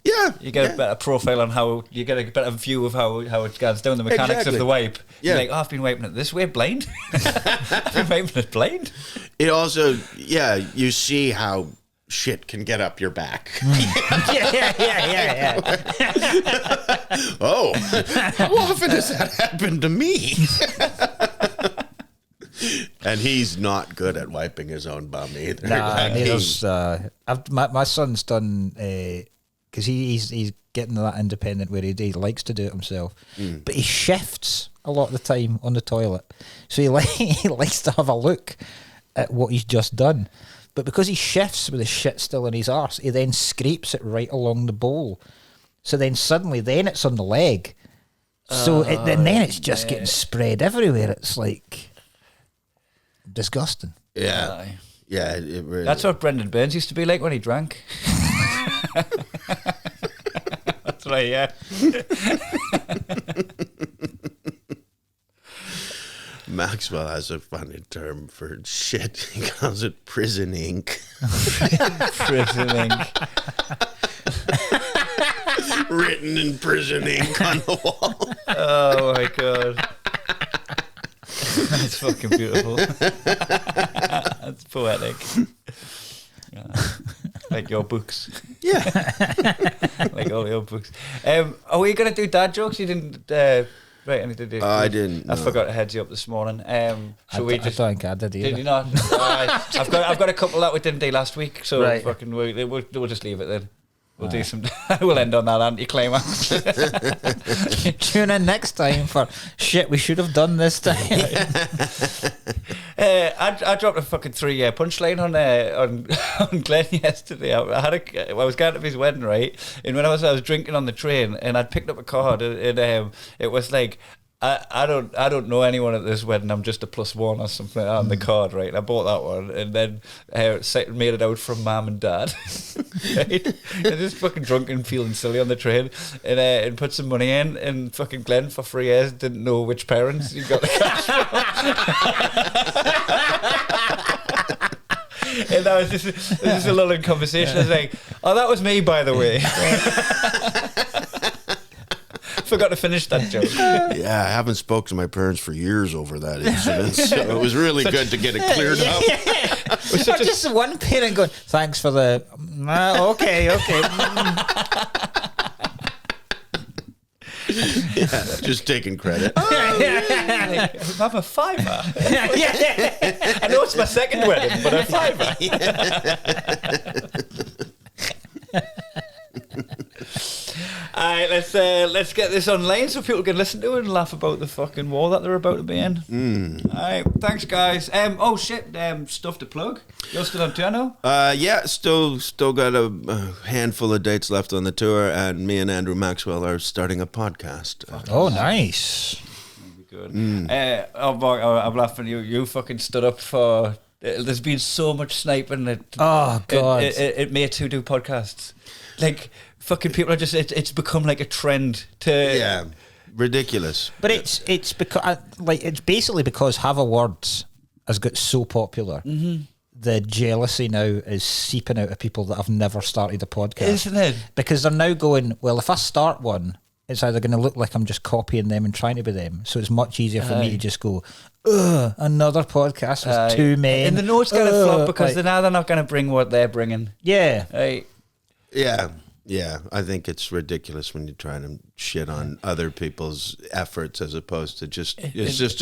Yeah, you get a better profile on how you get a better view of how it goes down, the mechanics of the wipe. Yeah. You're like, I've been wiping it this way, blind. I've been wiping it blind. It also, you see how shit can get up your back. Yeah. Oh, how often has that happened to me? And he's not good at wiping his own bum either. My son's done because he's getting that independent where he likes to do it himself, but he shifts a lot of the time on the toilet, so he likes to have a look at what he's just done. But because he shifts with the shit still in his arse, he then scrapes it right along the bowl. So then suddenly, it's on the leg. So then it's just getting spread everywhere. It's like disgusting. Yeah. Yeah, it really... That's what Brendan Burns used to be like when he drank. That's right, yeah. Maxwell has a funny term for shit. He calls it prison ink. Prison ink. Written in prison ink on the wall. Oh my god. That's fucking beautiful. That's poetic. Yeah. Like your books. Yeah. Like all your books. Are we going to do dad jokes? You didn't write anything, did you? I didn't. I No. forgot to heads you up this morning. I don't think I did either. Did you not? I've got a couple that we didn't do last week, so Right. fucking we'll just leave it then. We'll do some. We'll end on that anticlimax. Tune in next time for shit we should have done this time. I dropped a fucking 3-year punchline on Glenn yesterday. I was going to his wedding, right? And when I was drinking on the train, and I'd picked up a card, and it was like, I don't know anyone at this wedding. I'm just a +1 or something like that on the card, right? And I bought that one, and then made it out from mum and dad. Right? And just fucking drunk and feeling silly on the train, and put some money in, and fucking Glenn for 3 years didn't know which parents he got the cash from. And that was just a little conversation. I was like, "Oh, that was me, by the way." Forgot to finish that joke. Yeah, I haven't spoken to my parents for years over that incident, so it was really good to get it cleared up. Or just one parent going, thanks for the... okay. Yeah, just taking credit. I'm a fiver. I know it's my second wedding, but a fiver. All right, let's get this online so people can listen to it and laugh about the fucking war that they're about to be in. All right, thanks, guys. Oh shit, stuff to plug. You're still on tour now? Yeah, still got a handful of dates left on the tour, and me and Andrew Maxwell are starting a podcast. Oh, nice. Good. I'm laughing. You fucking stood up for. There's been so much sniping. Oh God! It made to do podcasts. Like fucking people are just. It's become like a trend to. Yeah, ridiculous. But it's because it's basically because Have a Words has got so popular. Mm-hmm. The jealousy now is seeping out of people that have never started a podcast, isn't it? Because they're now going, well, if I start one, it's either going to look like I'm just copying them and trying to be them. So it's much easier for me to just go, another podcast with two men. And the note's going to flop because now they're not going to bring what they're bringing. Yeah. Right. Yeah. I think it's ridiculous when you try to shit on other people's efforts as opposed to just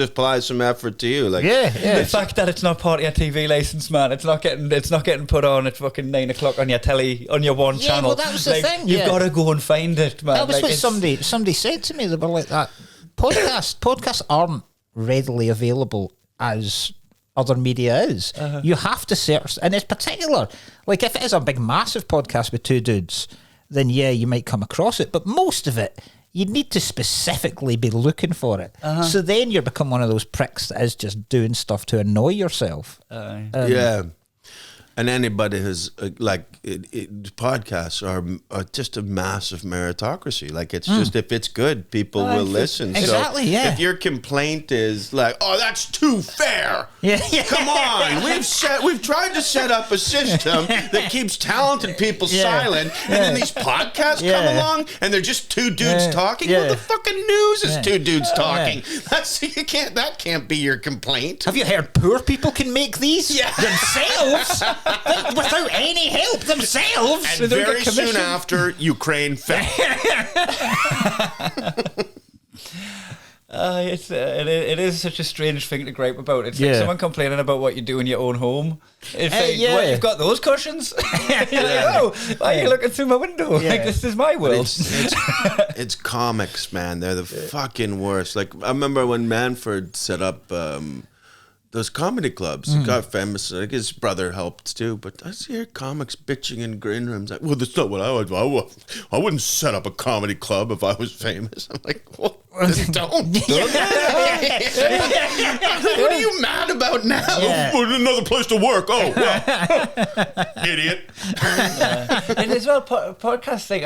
apply some effort to you. Like the fact that it's not part of your TV license, man. It's not getting put on at fucking 9 o'clock on your telly on your one channel. Well, that was the thing. You've got to go and find it, man. That was what somebody said to me. They were like that. Podcasts aren't readily available as other media is. You have to search, and it's particular. Like if it is a big, massive podcast with two dudes, then you might come across it. But most of it, you need to specifically be looking for it. So then you become one of those pricks that is just doing stuff to annoy yourself. Yeah. And anybody who's podcasts are just a massive meritocracy. Like it's just if it's good, people will listen. Exactly. So if your complaint is like, "Oh, that's too fair," come on, we've tried to set up a system that keeps talented people silent, and then these podcasts come along and they're just two dudes talking. Well, the fucking news is two dudes talking. That can't be your complaint. Have you heard poor people can make these themselves? Without any help themselves. And very soon after, Ukraine fell. It is such a strange thing to gripe about. It's like someone complaining about what you do in your own home. It's like, what, you've got those cushions? Like, why are you looking through my window? Like, this is my world. It's comics, man. They're the fucking worst. Like, I remember when Manford set up those comedy clubs. He got famous. Like his brother helped too. But I see comics bitching in green rooms. Like, well, that's not what I would do. I wouldn't set up a comedy club if I was famous. I'm like, well, just don't. What are you mad about now? Yeah. Another place to work. Oh, well. Idiot. And as well, podcasts, like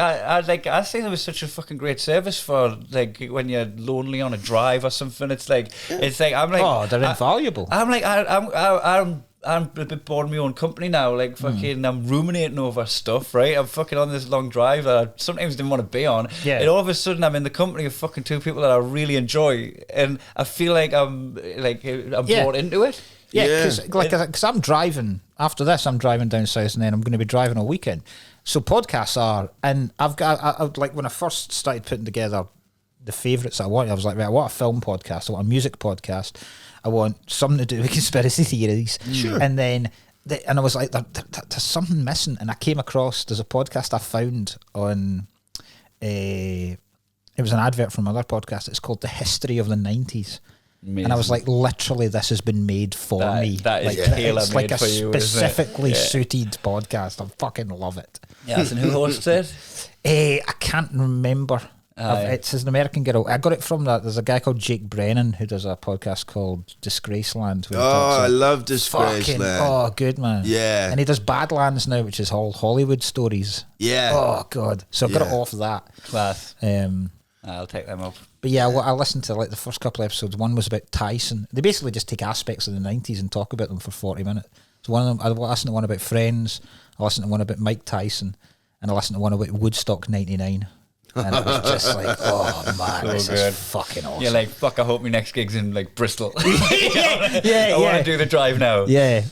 I think it was such a fucking great service for like when you're lonely on a drive or something. It's like I'm like, Oh, they're invaluable. I'm like I'm a bit bored of my own company now. Like fucking, I'm ruminating over stuff. Right, I'm fucking on this long drive that I sometimes didn't want to be on. Yeah. And all of a sudden, I'm in the company of fucking two people that I really enjoy, and I feel like I'm brought into it. Yeah, because I'm driving after this. I'm driving down south, and then I'm going to be driving all weekend. So podcasts are, and I like when I first started putting together the favourites I wanted. I was like, right, I want a film podcast. I want a music podcast. I want something to do with conspiracy theories. Sure. And then, and I was like, there's something missing. And I came across, there's a podcast I found on, it was an advert from another podcast. It's called The History of the 90s. Amazing. And I was like, literally, this has been made for me. That is like, tailor it's made like a for you, specifically suited podcast. I fucking love it. Yes, and who hosts it? I can't remember. It's an American girl. I got it from that. There's a guy called Jake Brennan who does a podcast called Disgraceland. Oh, I love Disgraceland. Oh, good man. Yeah. And he does Badlands now, which is all Hollywood stories. Yeah. Oh god. So I got it off that. Class. I'll take them up. But yeah, I listened to like the first couple of episodes. One was about Tyson. They basically just take aspects of the 90s and talk about them for 40 minutes. So one of them, I listened to one about Friends. I listened to one about Mike Tyson, and I listened to one about Woodstock '99. And it was just like, oh man, So this good. is fucking awesome. You're like, fuck, I hope my next gig's in like Bristol. yeah, I want to do the drive now. Yeah.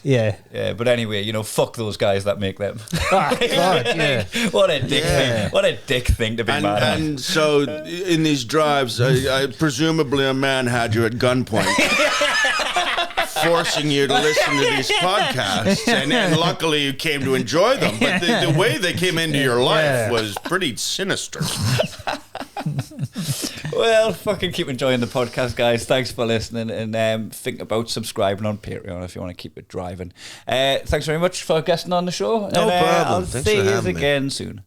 But anyway, fuck those guys that make them. Ah, God, yeah. What a dick thing. What a dick thing to be mad at. And so in these drives, I presumably a man had you at gunpoint. Forcing you to listen to these podcasts, and luckily you came to enjoy them. But the way they came into your life was pretty sinister. Well, fucking keep enjoying the podcast, guys. Thanks for listening, and think about subscribing on Patreon if you want to keep it driving. Thanks very much for guesting on the show. No problem. I'll Thanks see for you having me. again soon.